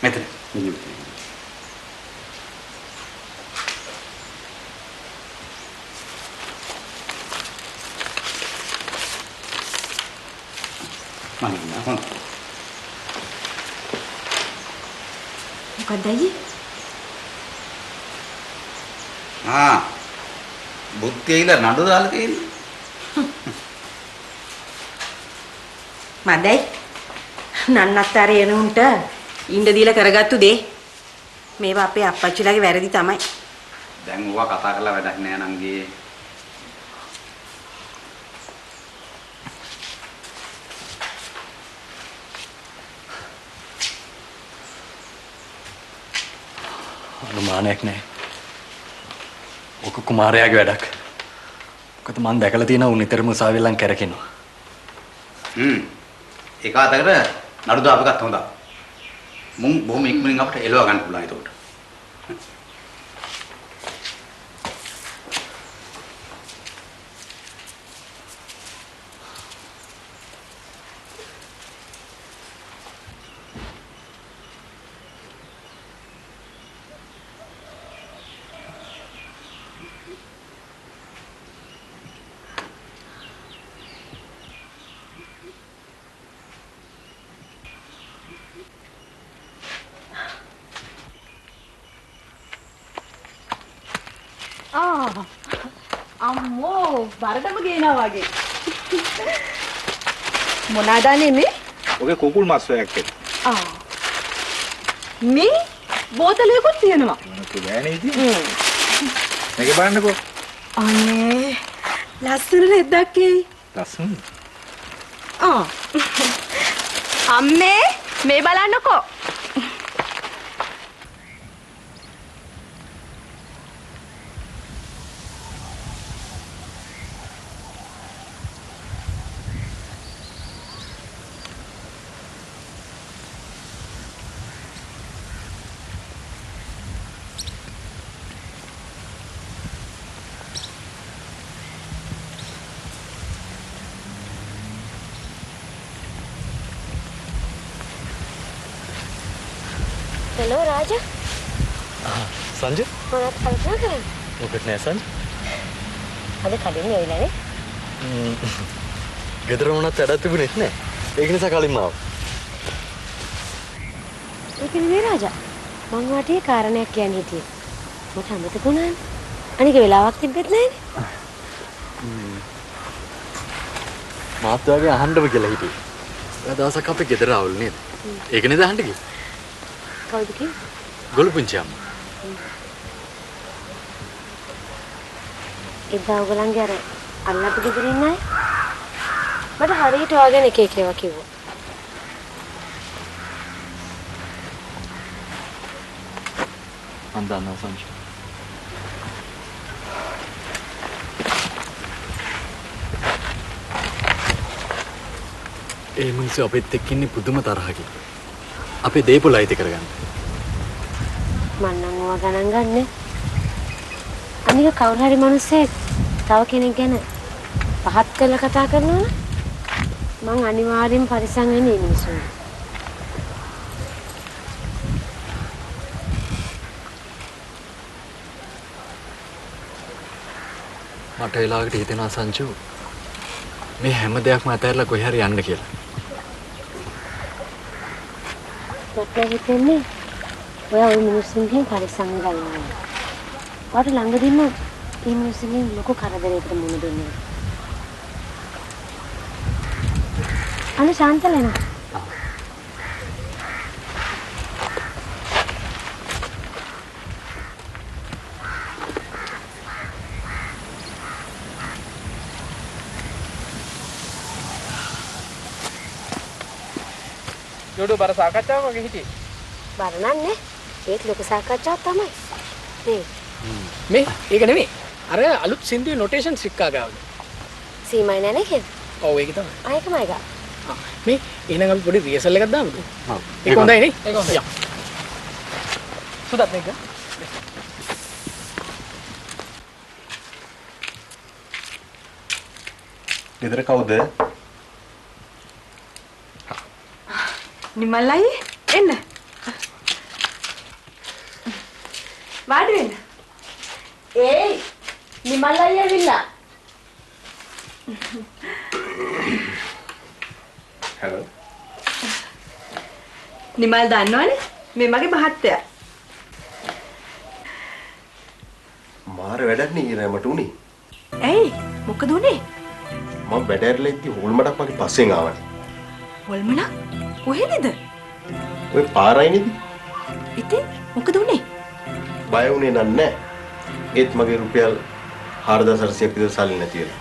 මෙතන. මම හොඳ. මොකක්ද අයියේ? බුද්ධියයිලා නඩු දාලා තියෙන්නේ. මදයි. නන්නත්තර එනුන්ට ඉන්න දීලා කරගත්තු දේ. මේවා අපේ අප්පච්චිලාගේ වැරදි තමයි. දැන් ඕවා කතා කරලා වැඩක් නෑ නංගී. අනුමානයක් නෑ. ඔක කුමාරයාගේ වැඩක්. මොකද මම දැකලා තියෙනවා උන් නිතරම උසාවියෙන් කැරකෙනවා. ඒක අතකට නඩු දාපු එකත් හොඳයි. මුන් බොහොම ඉක්මනින් අපිට එලව ගන්න පුළුවන් ඒකට. අම්මෝ බරටම ගේනවා වගේ. මොනවාද නෙමේ? ඔගේ කුකුල් මස් වයක් එක්ක. මේ බෝතලයකුත් තියෙනවා. මොකද බෑනේ ඉතින්. මේක බලන්නකෝ. අනේ ලස්සන රෙද්දක් එයි. ලස්සන. අම්මේ මේ බලන්නකෝ. Hello Raja. සංජය මොනවද කල්පනා කරන්නේ? මොකද නෑ සංජය. අද කලින් එවිලා නේ. ගෙදර මොනවත් වැඩක් තිබුණෙත් නෑ. ඒක නිසා කලින්ම ආවා. ඒක නෙවෙයි රාජා. මං වාටේ කාරණයක් කියන්න හිටියේ. මට අමතක වුණානේ. අනික වෙලාවක් තිබ්බෙත් නෑනේ. මාත් වාගේ අහන්නව කියලා හිටියේ. ඔය දවසක් අපේ ගෙදර ආවලු නේද? ඒක නේද අහන්න කිව්වේ? කවුද කිව්වේ? ගොළු පුංචි අම්මා. එදා ඔයගලන්ගේ අර අල්ලපු ගෙදර ඉන්න අය මට හරියට ඔයාගෙන එක එක ඒවා කිව්වා. මම දන්නවා සංජය. ඒ මිනිස්සු අපිත් එක්ක ඉන්නේ පුදුම තරහකින්. අපේ දේපොළ අයිති කරගන්න. මං නම් ඕවා ගණන් ගන්නෙ. අනික කවුරු හරි මිනිස්සෙක් තව කෙනෙක් ගැන පහත් කරලා කතා කරනවා නම් මං අනිවාර්යෙන් පරිස්සම් වෙන්නේ මේ මිනිස්සුන්ට. මට වෙලාවකට හිතෙනවා සංජු මේ හැම දෙයක්ම අතහැරලා කොහේ හරි යන්න කියලා. මට හිතෙන්නේ ඔයා ওই මිනිස්සුන්ගෙන් පරිස්සම් ගන්නවා. ඔයාට ළඟදීම මේ මිනිස්සුන්ගෙන් ලොකු කරදරයකට මුහුණ දුන්නා. අනේ ශාන්තලේන. ජෝඩු බර සාකච්ඡාවක් වගේ හිටියේ. බර නන්නේ. ඒත් ලොකු සාකච්ඡාවක් තමයි. මේ ඒක නෙමෙයි. අර අලුත් සින්දුවේ නොටේෂන් සික්කා ගාවද? සීමයි නෑ නේද? ඔව් ඒක තමයි. ආයකමයි ගා. මේ එහෙනම් අපි පොඩි රියසල් එකක් දාමුද? ඒක හොඳයි නේ? ඒක හොඳයි. යා. සුදත් මේක. ගෙදර කවුද? නිමල්ලයි එන්න. වාඩි වෙන්න. ඒයි නිමල් අයියා ඇවිල්ලා. හලෝ. නිමල් දන්නවනේ මේ මගේ මහත්තයා. මාර වැඩක් නේ ඊරා මට උනේ. ඇයි මොකද උනේ? මම වැඩ ඇරලා ඉති හොල්මඩක් මගේ පස්සෙන් ආවනේ. හොල්මනක්? කොහෙද? ඔය පාරයි නේද? ඉතින් මොකද උනේ? බය වුණේ නැහැ. ඒත් මගේ රුපියල් 4800ක් විතර සල්ලි නැති වෙලා.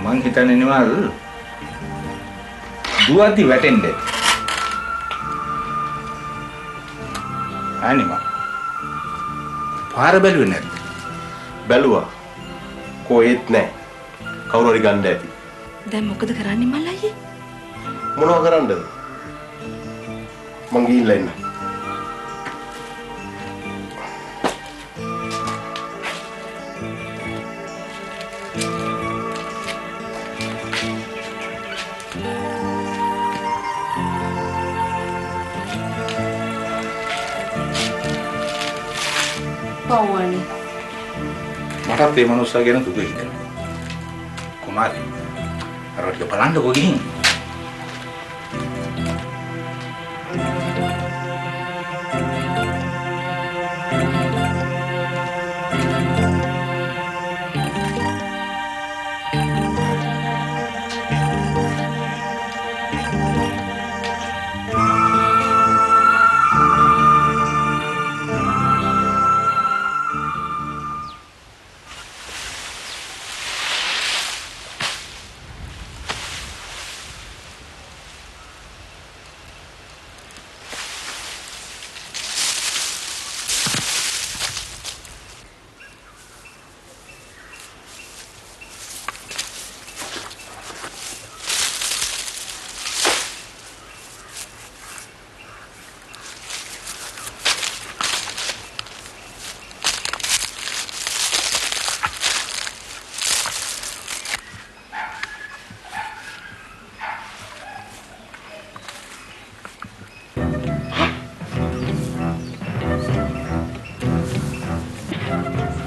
මං හිතන්නේ නිමල් දුවද්දි වැටෙන්න. අනිමා. පාර බැලුවේ නැද්ද? බැලුවා. කොහෙත් නැහැ. කවුරු හරි ගන්න ඇති. දැන් මොකද කරන්නේ මල් අයියේ? මොනව කරන්නද? මං ගිහිල්ලා එන්න. පවුවනේ. මටත් මේ මනුස්සයා ගැන දුක හිතෙනවා. කුමාරි. අර ටික බලන්නකෝ ගිහින්.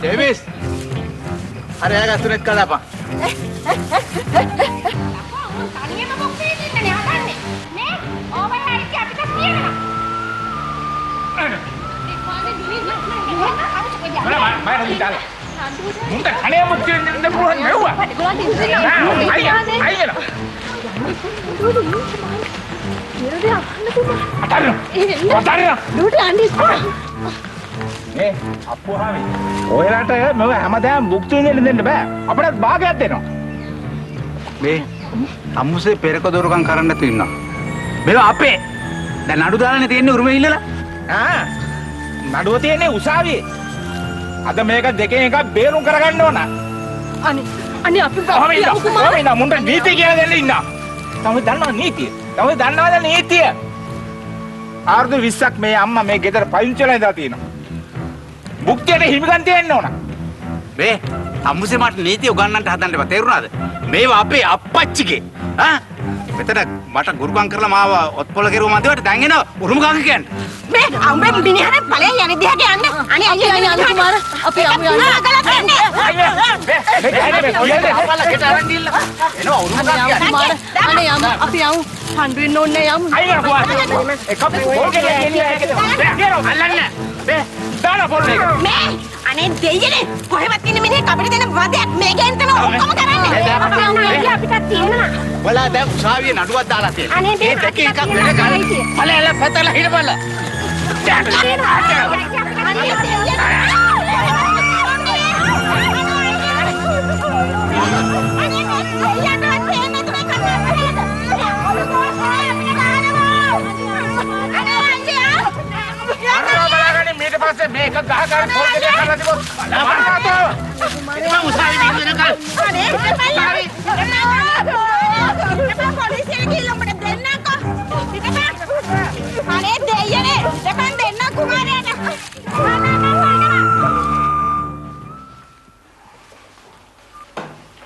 Davis. Hari agak sulit kala apa? තනියම බොක්කේ ඉන්නනේ හදන්නේ නේ ඕවර් හැරිච්ච අපිට කියනවා Mana bicara? Muntah kane bukti ndak buat mewa. Ayo. Appu හාමි. ඔයලාට මම හැමදාම බුක්තු වෙන්න දෙන්න බෑ. අපිටත් භාගයක් දෙනවා. මේ අම්මුසේ පෙරක දොරකම් කරන්න නැතු ඉන්නවා. මේක අපේ. දැන් නඩු දාලානේ තියෙන්නේ උරුමෙ ඉල්ලලා. නඩුව තියෙන්නේ උසාවියේ. අද මේක දෙකෙන් එකක් බේරුම් කරගන්න ඕන. අනේ අපි කොහොමද මුන්ට නීතිය කියලා දෙන්න ඉන්නා. තමයි දන්නව නීතිය. තමයි දන්නවද නීතිය? ආර්ධ 20ක් මේ අම්මා මේ ගෙදර පයින්චලා ඉඳලා තියෙනවා. බුක්තියට හිමිකම් තියෙන්න ඕන. මේ අම්මුසේ මට නීතිය උගන්වන්නට හදන්න එපා. තේරුණාද? මේවා අපේ අප්පච්චිගේ. මෙතන මට ගුරුකම් කරලා මාව ඔත්පොල කෙරුවා මන්දිවට දැන් එනවා උරුම ගංග කියන්නේ. මේ අම්බේ මිනිහනේ ඵලයන් යන්නේ දිහාට යන්න. අනේ අයියා අනුකුමාර අපි යමු යන්න. අගලක් යන්නේ. අනේ යමු අපි යමු. හඬු වෙන්න ඕනේ යමු. අයියා එක පොල්ගේ අල්ලන්න. දාලා පොල් එක. මේ අනේ දෙයියනේ කොහෙවත් ඉන්න මිනිහෙක් අපිට දෙන වදයක් මේකෙන් තමයි ඔක්කොම කරන්නේ. අපි යමු අයියා අපිටත් තියෙනවා. වලා දැන් උසාවියේ නඩුවක් දාලා තියෙනවා. අනේ මේ දෙකේ එකක් වෙන ගන්න. ඵලයල පැතලා හිටපල්ල. ඊට පස්සේ මේක ගහ ගන්න පොල් ගෙඩියක් කරලා තිබොත් බලන්න මම උසාවි දෙන්න වෙනකල් අනේ දෙපල්ලාවි පොලිසියට ගිහින් උඹට දෙන්නකෝ අනේ දෙයියනේ දෙපන් දෙන්න කුමාරයාට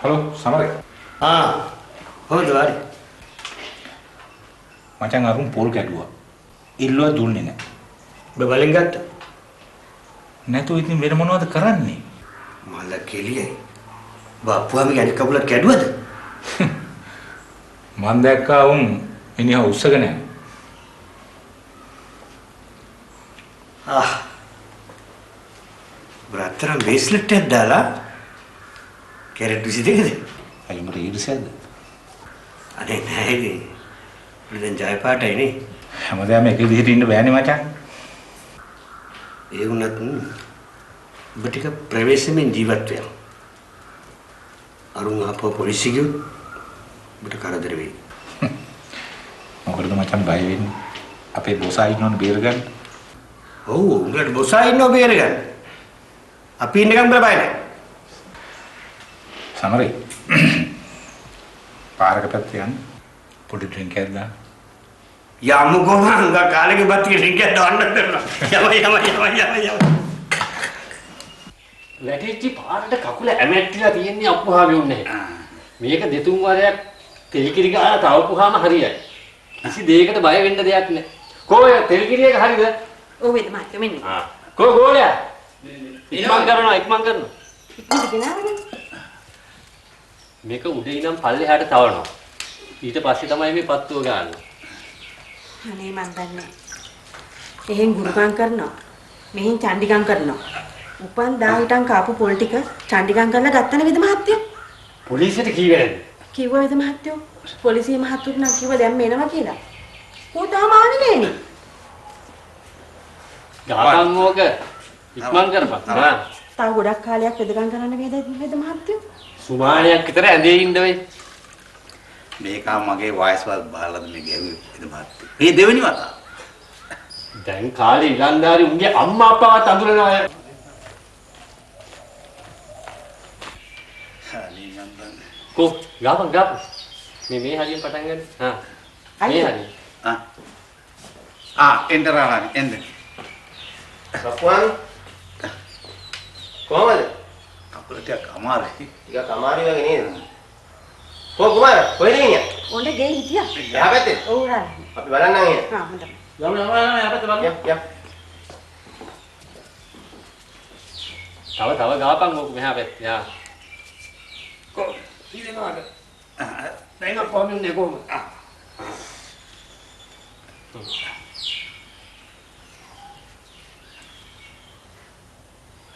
හලෝ සමරේ හොඳ වාරි මචං අරුන් පොල් ගැඩුවා ඉල්ලුවා දුන්නේ නැහැ ඔබ බලෙන් ගත්තා නැතු ඉතින් වෙන මොනවද කරන්නේ මල්ල කෙලියයි බාපුවාගේ අනිත් කකුලත් කැඩුවද මම දැක්කා උන් මිනිහා උස්සගෙන යනවා බ්‍රාතරම් බේස්ලට් එකක් දාලා කැරට් 22ද අය උඹට ඊර්ෂ්‍යාද අනේ නෑනේ දැන් ජය පාටයි නේ හැමදාම එක විදිහට ඉන්න බෑනේ මචං ඒ වුණත් ඔබ ටික ප්‍රවේශමෙන් ජීවත් වෙනවා. අරුන් ආපහු පොලිසිය ගියොත් ඔබට කරදර වෙයි. මොකටද මචං බය වෙන්නේ? අපේ බොසා ඉන්නවනේ බේරගන්න. ඔව් උඹට බොසා ඉන්නව බේරගන්න. අපි ඉන්නකම් බය නැහැ. සමරේ. පාරක පැත්තේ යන්න. පොඩි ඩ්‍රින්ක් එකක් දාන්න. යමුකෝ මං කාලෙක බත් ඩ්‍රින්ක් එකක් දාන්න කරනවා. යම. වැටිච්චි පාරට කකුල ඇමැට්ටිලා තියෙන්නේ අප්පුහාමි උන්නේ. මේක දෙතුන් වරයක් තෙල් කිරි ගාලා තවපුවාම හරියයි. කිසි දෙයකට බය වෙන්න දෙයක් නැහැ. කොහොය තෙල් කිරි එක හරියද? ඔව් වේද මාත් මෙන්න. කො ගෝලයා? ඉක්මන් කරනවා. ඉක්මනට ගෙනාවනේ. මේක උඩේ ඉඳන් පල්ලෙහාට තවනවා. ඊට පස්සේ තමයි මේ පත්තුව ගන්න. අනේ මන් දන්නේ. එහෙන් ගුරුකම් කරනවා. මෙහෙන් චණ්ඩිකම් කරනවා. උපන් දා හිටන් කාපු පොල් ටික චණ්ඩිකම් කරලා ගත්තනේ වේද මහත්තයෝ. පොලිසියට කීවේ නැද්ද? කිව්වා වේද මහත්තයෝ. පොලිසිය මහත්තුරු නම් කිව්වා දැන් මෙනවා කියලා. කො තාම ආවේ නෑනේ. ගාතම් ඕක ඉක්මන් කරපන්. තව ගොඩක් කාලයක් වෙදකම් කරන්න වේද මහත්තයෝ. සුමානයක් විතර ඇඳේ ඉන්න වෙයි. මේකා මගේ වයසවත් බාලද මේ ගැව්වේ ඉතින් මහත්තයා. මේ දෙවෙනි වතාව. දැන් කාලේ ඉලන්දාරි උන්ගේ අම්මා අප්පාවත් අඳුරන අය. කො ගාපන් මේ හරියෙන් පටන් ගන්න. මේ හරිය. එන්ටරාලානි එන්න. සපුවන් කොහමද? කකුල ටිකක් අමාරුයි. ටිකක් අමාරු වගේ නේද? කුමාර කොහෙද ඉන්නේ? ඔන්න ගේ හිටියා. එහා පැත්තේ? ඔව් හරි. අපි බලන්නම් එන්න. හොඳයි. යමු එහා පැත්තේ බලමු. තව ගාපන් ඕක මෙහා පැත්තේ. කො ඉතිනාද? දැන් කොහොමද නේ කොහොමද?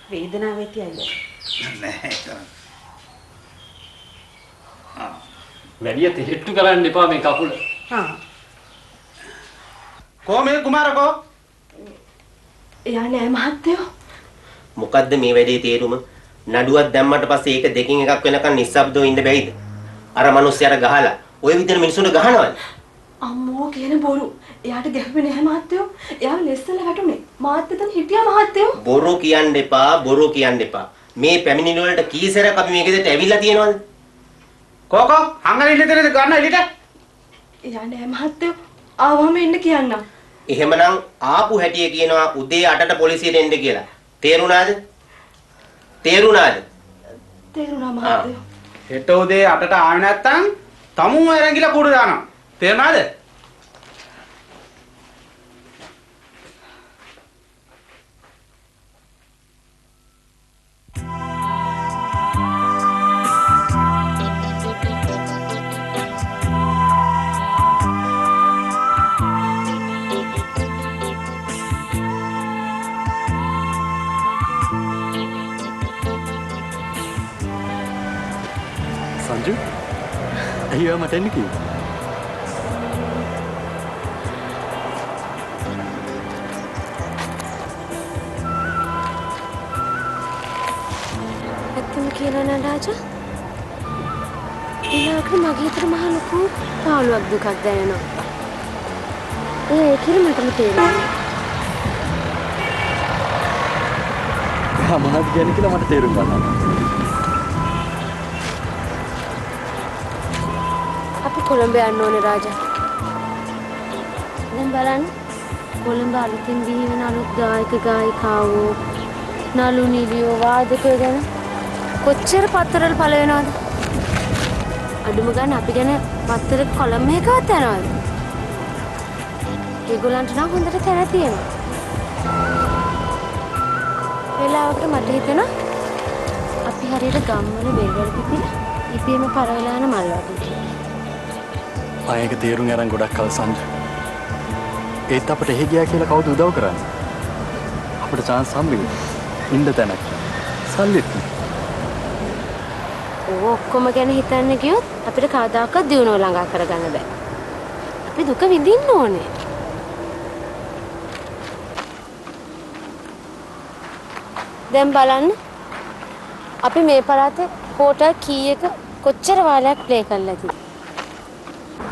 වේදනාව ඇති අයියා. නෑ. වැඩි තෙහෙට්ටු කරන්න එපා මේ කකුල. කොහොමද කුමාරකෝ? එයා නෑ මහත්තයෝ. මොකද්ද මේ වැඩේ තේරුම? නඩුවක් දැම්මට පස්සේ ඒක දෙකින් එකක් වෙනකන් නිස්සබ්දව ඉන්න බැයිද? අර මිනිස්සයාට ගහලා ඔය විදිහට මිනිස්සුන්ට ගහනවද? අම්මෝ කියන බොරු. එයාට ගැහුවේ නැහැ මහත්තයෝ. එයා ලෙස්සල වැටුනේ. මාත් එතන හිටියා මහත්තයෝ. බොරු කියන්න එපා, බොරු කියන්න එපා. මේ පැමිණිලි වලට කී සැරයක් අපි මේ ගෙදරට ඇවිල්ලා තියෙනවද? කොකෝ හංගන ඉල්ලතේද ගන්න එළියට? එයා නෑ මහත්තයෝ. ආවම එන්න කියන්නම්. එහෙමනම් ආපු හැටිය කියනවා උදේ 8ට පොලිසියට එන්න කියලා. තේරුණාද? තේරුණාද? තේරුණා මහත්තයෝ. හෙට උදේ 8ට ආවේ නැත්තම් තමුන් ඇරංගිලා කුඩු දානවා. තේරුණාද? සංජු ඇයි ඔයා මට එන්න කිව්වේ? ඇත්තම කියනවා නේද රාජා? ඊළඟට මගේ හිතට මහ ලොකු පාළුවක් දුකක් දැනෙනවා. ඒ කියලා මටම තේරෙනවා. මොනවද කියන්නේ කියලා මට තේරුම් ගන්න. අපි කොළඹ යන්න ඕනේ රාජා. දැන් බලන්න කොළඹ අලුතින් බිහි වෙන අලුත් ගායක ගායිකාවෝ නලු නිලියෝ වාදකයෝ ගැන කොච්චර පත්තරවල පළ වෙනවද? අඩුම ගන්න අපි ගැන පත්තරේ කොළඹ එකවත් යනවද? ඒගොල්ලන්ට නම් හොඳට තැන තියෙනවා. වෙලාවකට මට හිතෙනවා අපි හරියට ගම්වල බෙල්වල පිපිලා ඉපීම පරවලා යන මල් වගේ. ආයෙක තේරුම් අරන් ගොඩක් කල් සංජු. ඒත් අපිට එහෙ ගියා කියලා කවුද උදව් කරන්නේ? අපිට chance හම්බෙන්නේ. ඉන්න තැනක්. සල්ලිත්. ඔක්කොම ගැන හිතන්න ගියොත් අපිට කවදාකවත් දිනුව ළඟා කරගන්න බෑ. අපි දුක විඳින්න ඕනේ. දැන් බලන්න අපි මේ පළාතේ හෝටල් කීයක කොච්චර වාලයක් ප්ලේ කරලා ඇතිද?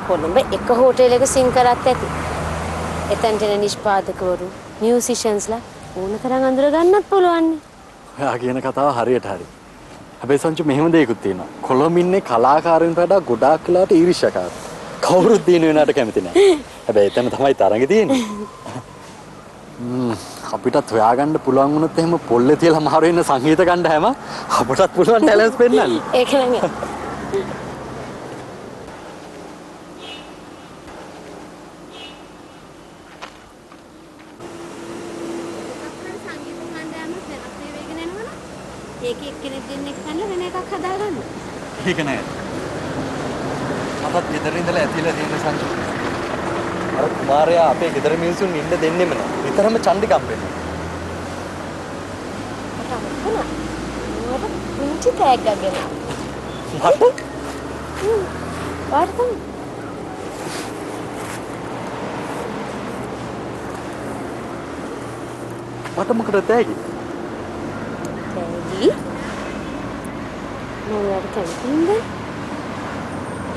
කොළඹ එක හෝටල් එක සිං කරත් ඇති. එතනට එන නිෂ්පාදකවරු, මියුසිෂියන්ස්ලා ඕන තරම් අඳුර ගන්නත් පුළුවන්. ඔයා කියන කතාව හරියට හරි. හැබැයි සංජු මෙහෙම දෙයක්ත් තියෙනවා. කොළඹ ඉන්නේ කලාකාරයන්ට වඩා ගොඩාක් වෙලාට ඊර්ෂ්‍යාකාරයි. කවුරුත් දින වෙනාට කැමති නැහැ. හැබැයි එතන තමයි තරඟ තියෙන්නේ. අපිටත් හොයාගන්න පුළුවන් වුණොත් එහෙම පොල්ලේ තියලා මාරු වෙන සංගීත ගන්න හැම අපටත් පුළුවන් ටැලන්ට්ස් පෙන්නන්න. ඒක නෙමෙයි. ඒක එක්කෙනෙක් දෙන්නෙක් කන්න වෙන එකක් හදාගන්න. ඒක නෑ. අපත් ගෙදර ඉඳලා ඇතිලා තියෙන සංජු. අර කුමාරයා අපේ ගෙදර මිනිසුන් ඉන්න දෙන්නෙම නෑ. විතරම චන්දිකම් වෙනවා. පුංචි තෑග්ගක් ගෙන. මට? වාර්තම්. මට මොකටද තෑගි? තෑගි? මොනවද කැමතිද?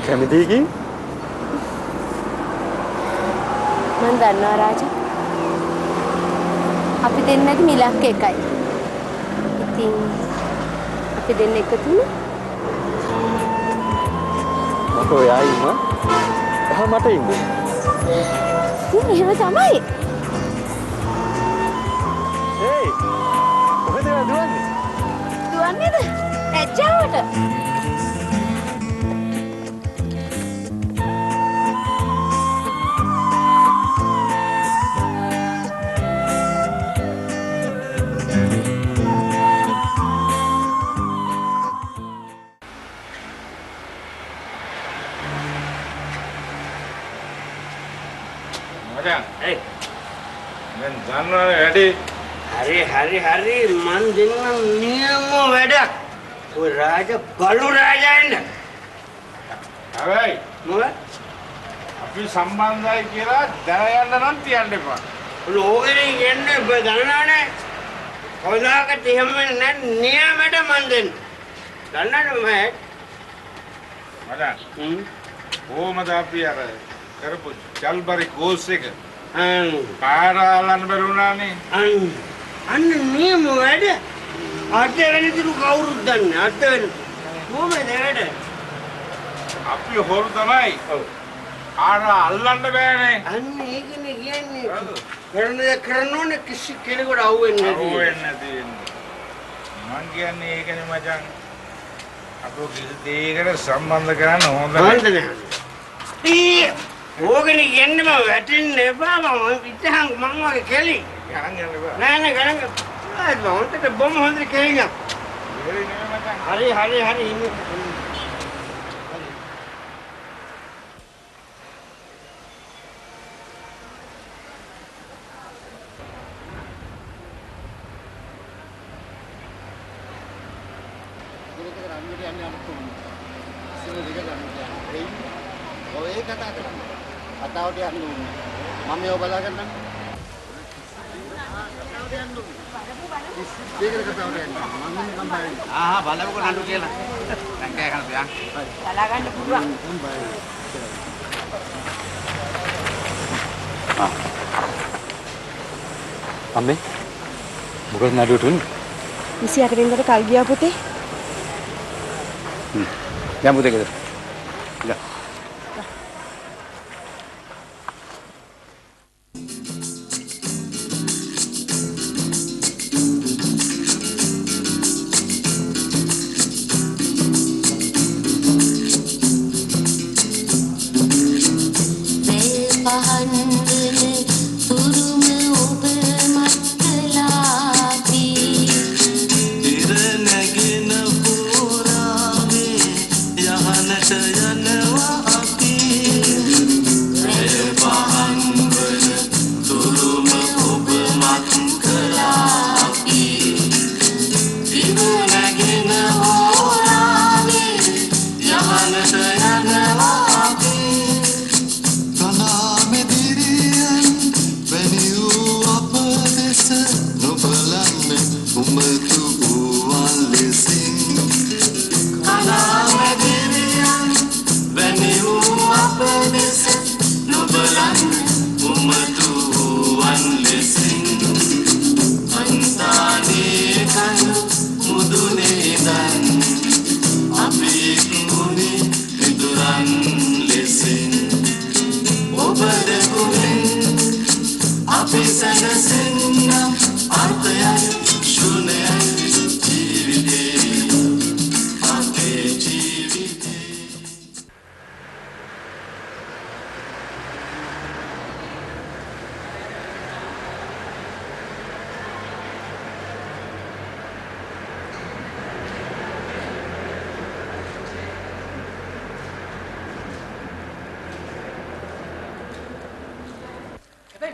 කැමතියි කි? මන් දන්නවා රාජා. අපි දෙන්නගේ මිලක් එකයි. ඉතින් අපි දෙන්න එකතු වුණා. මට ඔයා ඉන්නවා. එහා මට ඉන්නේ. ඉතින් එහෙම තමයි. ඒයි. කොහෙද දුවන්නේ? දුවන්නේද? ඇජ්ජාවට. හරි මන් දෙන්නම් නියම වැඩක්. ඔය රාජ බලු රාජායින්ද? හැබැයි මොකද? අපි සම්බන්ධයි කියලා දැනගන්න නම් තියන්න එපා. ලෝකෙකින් එන්නේ ඔබ දන්නවනේ. කොහොදාකට එහෙම නැත් නියමයට මන් දෙන්න. දන්නවද මම? මචං. කොහමද අපි අර කරපු චල්බරි කෝස් එක? පාරාලන්න බැරුණානේ. අන්න නියම වැඩ. අද වෙනදිරු කවුරුත් දන්නේ. අද වෙන. කොහමද වැඩ? අපි හොරු තමයි. ආර අල්ලන්න බෑනේ. අන්න ඒකනේ කියන්නේ. කරන දේ කරනෝනේ කිසි කෙනෙකුට අවු වෙන්නේ නැති. අවු වෙන්නේ නැති. මං කියන්නේ ඒකනේ මචං. අපෝ කිසි දෙයකට සම්බන්ධ කරන්න හොඳ නැහැ. ඕකනේ කියන්නම වැටෙන්න එපා මම ඉතහන් මං වගේ කෙලි. ගණන් යන්න එපා. නෑ ගණන්. ආත් මොන්ට බොම හොඳට කෙලියක්. හරි ඉන්නේ. වැඩ ඉන්නේ. ඔය ඒ කතා කරන්නේ. කතාවට යන්න ඕනේ. මම ඒව බලාගන්නම්. දෙකට කතාවට යන්න. මම බයයි. බලමුකෝ නඩු කියලා. දැන් කෑ ගන්න බෑ. බලා ගන්න පුළුවන්. මම බයයි. අම්මේ මොකද නඩුවට උන්නේ? 28 වෙනිදාට කල් ගියා පුතේ. යම් පුතේ ගෙදර.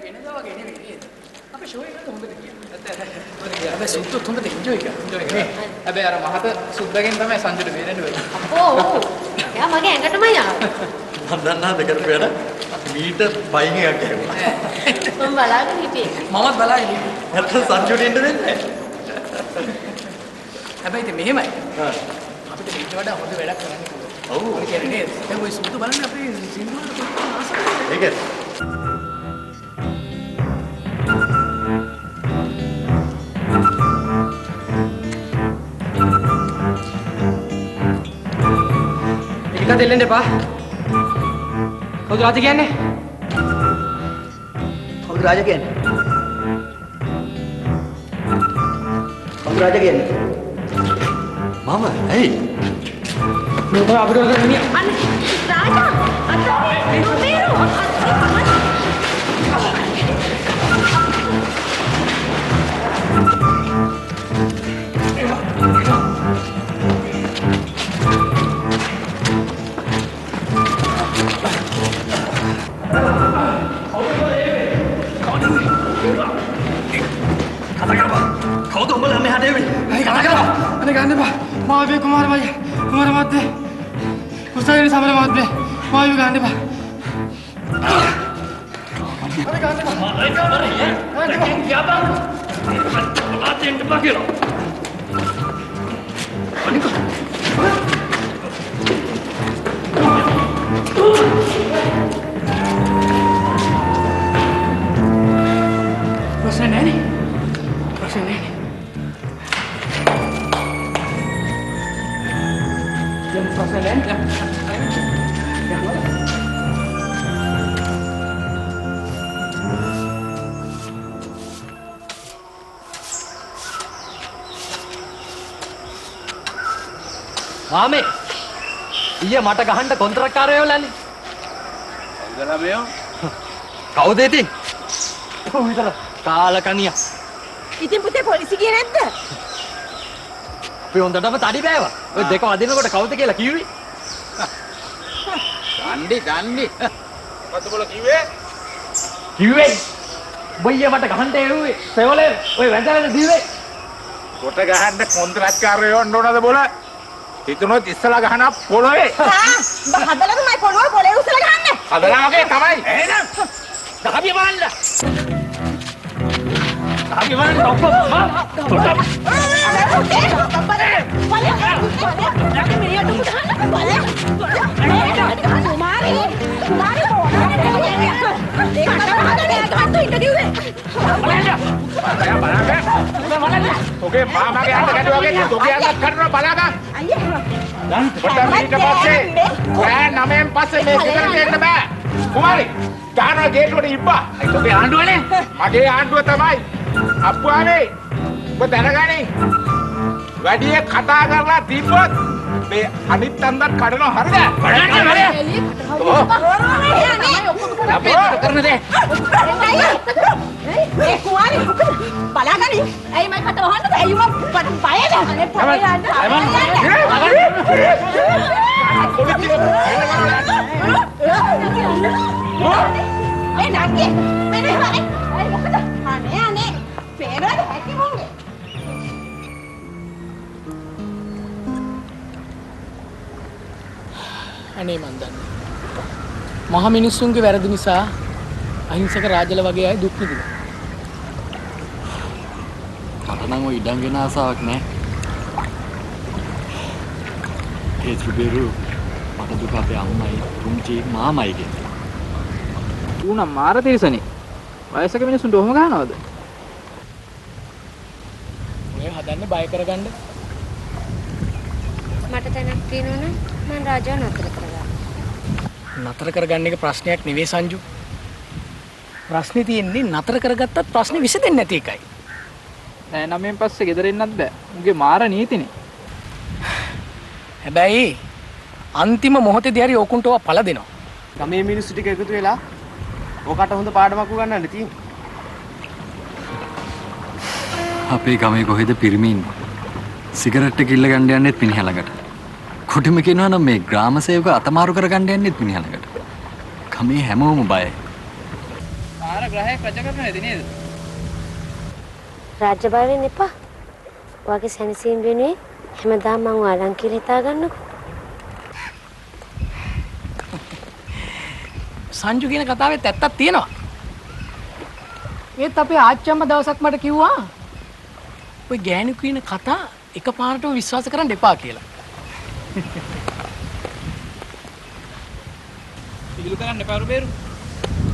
ඉතින් වෙනදා වගේ නෙවෙයි නේද? අපි ෂෝ එකකට හොඳට ගියා. හැබැයි සුද්දත් හොඳට එන්ජොයි කරා. හැබැයි අර මහත සුද්දගෙන් තමයි සංජුට බේරෙන්නේ වෙන්නේ. ඔව්. එයා මගේ ඇඟටමයි ආවේ. මම දන්නා දෙකට පෙර මීටර් පයින් එකක් ඇහුවා. මම බලාගෙන හිටියේ. මමත් බලාගෙන හිටියේ. නැත්නම් සංජුට එන්න දෙන්නේ. හැබැයි ඉතින් මෙහෙමයි. අපිට ඊට වඩා හොඳ වැඩක් කරන්න පුළුවන්. ඔව්. ඔය කියන්නේ නේද? දැන් ඔය සුදු බලන්න අපි සින්දුවට කොච්චර ආසද? ඒකද? එලිකා දෙල්ලෙන්න එපා. කවුද රාජ කියන්නේ? කවුද රාජ කියන්නේ? කවුද රාජ කියන්නේ? මම ඇයි? මේ තමයි අපිට කරන්නේ. අනේ රාජා අතේ නොබේරෝ. අනේ ගන්න එපා. මාවේ කුමාර මයි. කුමාර මහත්තයා. කුසාවිනි සමර මහත්තයා. මාවේ ගන්න එපා. අනේ ගන්න එපා. අනේ ගන්න එපා. මාතෙන්ට පගිරෝ. අනික. ප්‍රශ්න නැහැ. ප්‍රශ්න නැහැ. Yang proses lain ya. මාමේ ඊයේ මට ගහන්න කොන්ත්‍රාත්කාරයෝ ලන්නේ. කවුද ළමයෝ? කවුද ඉතින්? ඔව් විතර කාලකණියා. ඉතින් පුතේ පොලිසිය ගියේ නැද්ද? අපි හොඳටම තඩි බෑවා. ඔය දෙක වදිනකොට කවුද කියලා කිව්වේ? දණ්ඩි. මොකද බල කිව්වේ? කිව්වේ. බොයියා මට ගහන්න එව්වේ. සෙවලේ ඔය වැඳගෙන දිවේ. කොට ගහන්න කොන්ත්‍රාත්කාරයෝ යන්න ඕනද බොල? හිතනොත් ඉස්සලා ගහන පොළොවේ. හදලා තමයි පොළොවේ පොළේ උස්සලා ගහන්නේ. හදලා වගේ තමයි. එහෙනම් දහපිය බලන්න. දහපිය බලන්න ඔක්කොම. ඔගේ මාමගේ අත ගැටුවාගේ ඔගේ අත කරනවා බලාගන්න. අයියේ. පොඩ්ඩක් ඊට පස්සේ ඔයා 9න් පස්සේ මේ ගෙදරට එන්න බෑ. කුමාරි ගානවා ගේට්ටුවට ඉබ්බා. ඒක ඔගේ ආණ්ඩුවනේ. මගේ ආණ්ඩුව තමයි. අප්පුවානේ. ඔබ දැනගනි. වැඩිය කතා කරලා තිබ්බොත් මේ අනිත් අන්දත් කඩනවා හරිද? බලන්න හරිය. අපේ කරන දේ. ඒ කුමාරි බලාගනි. ඇයි මම කට වහන්නද? ඇයි මම බයද? අනේ පොඩි යන්න. ඒ නැග්ගේ. මෙනේ හරි. ඇයි මොකද? අනේ පේනවද හැටි මොන්නේ? අනේ මන් දන්නේ. මහ මිනිස්සුන්ගේ වැරදි නිසා අහිංසක රාජල වගේ අය දුක් විඳිනවා. මට නම් ඔය ඉඩම් ගෙන ආසාවක් නැහැ. ඒ ත්‍රිබේරු මට දුක අපේ අම්මයි පුංචි මාමයිගේ. ඌ නම් මාර තිරසනේ. වයසක මිනිස්සුන්ට ඔහොම ගහනවද? ඔය හදන්නේ බය කරගන්න. මට තැනක් තියෙනවනම් මම රාජාව නතර කරගන්නවා. නතර කරගන්න එක ප්‍රශ්නයක් නෙවෙයි සංජු. ප්‍රශ්නේ තියෙන්නේ නතර කරගත්තත් ප්‍රශ්නේ විසඳෙන්නේ නැති එකයි. නෑ 9න් පස්සේ ගෙදර එන්නත් බෑ. උගේ මාර නීතිනේ. හැබැයි අන්තිම මොහොතේදී හරි ඕකුන්ට ඔවා පළ දෙනවා. ගමේ මිනිස්සු ටික එකතු වෙලා ඕකට හොඳ පාඩමක් උගන්වන්න තියෙනවා. අපේ ගමේ කොහෙද පිරිමින් සිගරට් එක ඉල්ල ගන්න යන්නෙත් මිනිහා ළඟට. කොටිම කියනවා නම් මේ ග්‍රාම සේවක අතමාරු කර ගන්න යන්නෙත් මිනිහා ළඟට. ගමේ හැමෝම බයයි. මාර ග්‍රහයක් රජ කරනවද නේද? රාජ්‍ය බය වෙන්න එපා. ඔයාගේ සැනසීම වෙනුවෙන් හැමදාම මම ඔයාලන් කියලා හිතා ගන්නකො. සංජු කියන කතාවෙත් ඇත්තක් තියෙනවා. ඒත් අපේ ආච්චම්ම දවසක් මට කිව්වා ඔය ගෑනු කියන කතා එකපාරටම විශ්වාස කරන්න එපා කියලා. පිළිගු කරන්න එපා රුබේරු.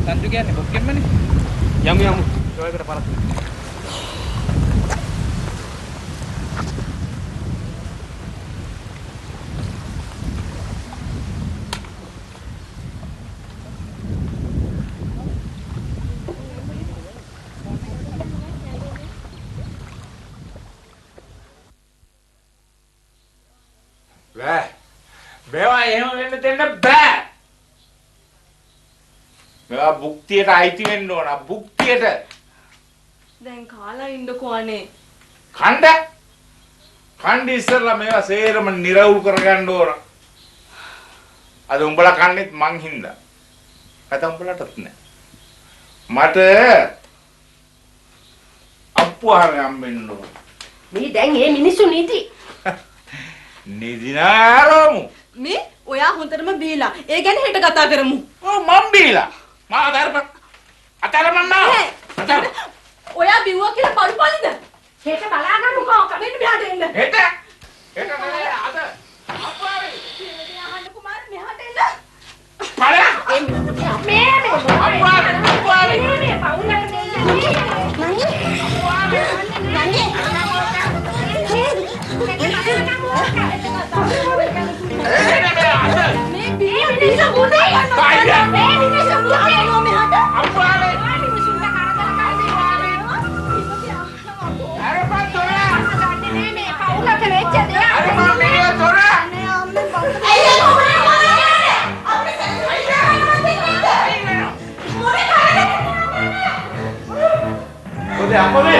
සංජු කියන්නේ බොක්කෙම්මනේ. යමු යමු. ඔයකට පරක්. මේවා එහෙම වෙන්න දෙන්න බෑ. මේවා භුක්තියට අයිති වෙන්න ඕන. භුක්තියට. දැන් කාලා ඉන්නකෝ අනේ. කණ්ඩ ඉස්සරලා මේවා සේරම නිරවුල් කරගන්න ඕන. අද උඹලා කන්නේත් මං හින්දා. නැත්නම් උඹලටත් නෑ. මට අප්පුවාම හම්බෙන්න ඕන. මේ දැන් මේ මිනිස්සු නීති. නිදිනාරමු. මේ ඔයා හොඳටම බීලා. ඒ ගැන හෙට කතා කරමු. මම බීලා. මා අතරමන්නා. ඔයා බිව්වා කියලා පරුපාලිද? හෙට බලාගන්නකෝ. මෙන්න මෙහාට එන්න. හෙට නෑ අද. අප්පාවේ. අහන්න කුමාර මෙහාට එන්න. බලන්න. මේ අප්පාවේ. මේ පවුලට දෙන්න. අප්පාවේ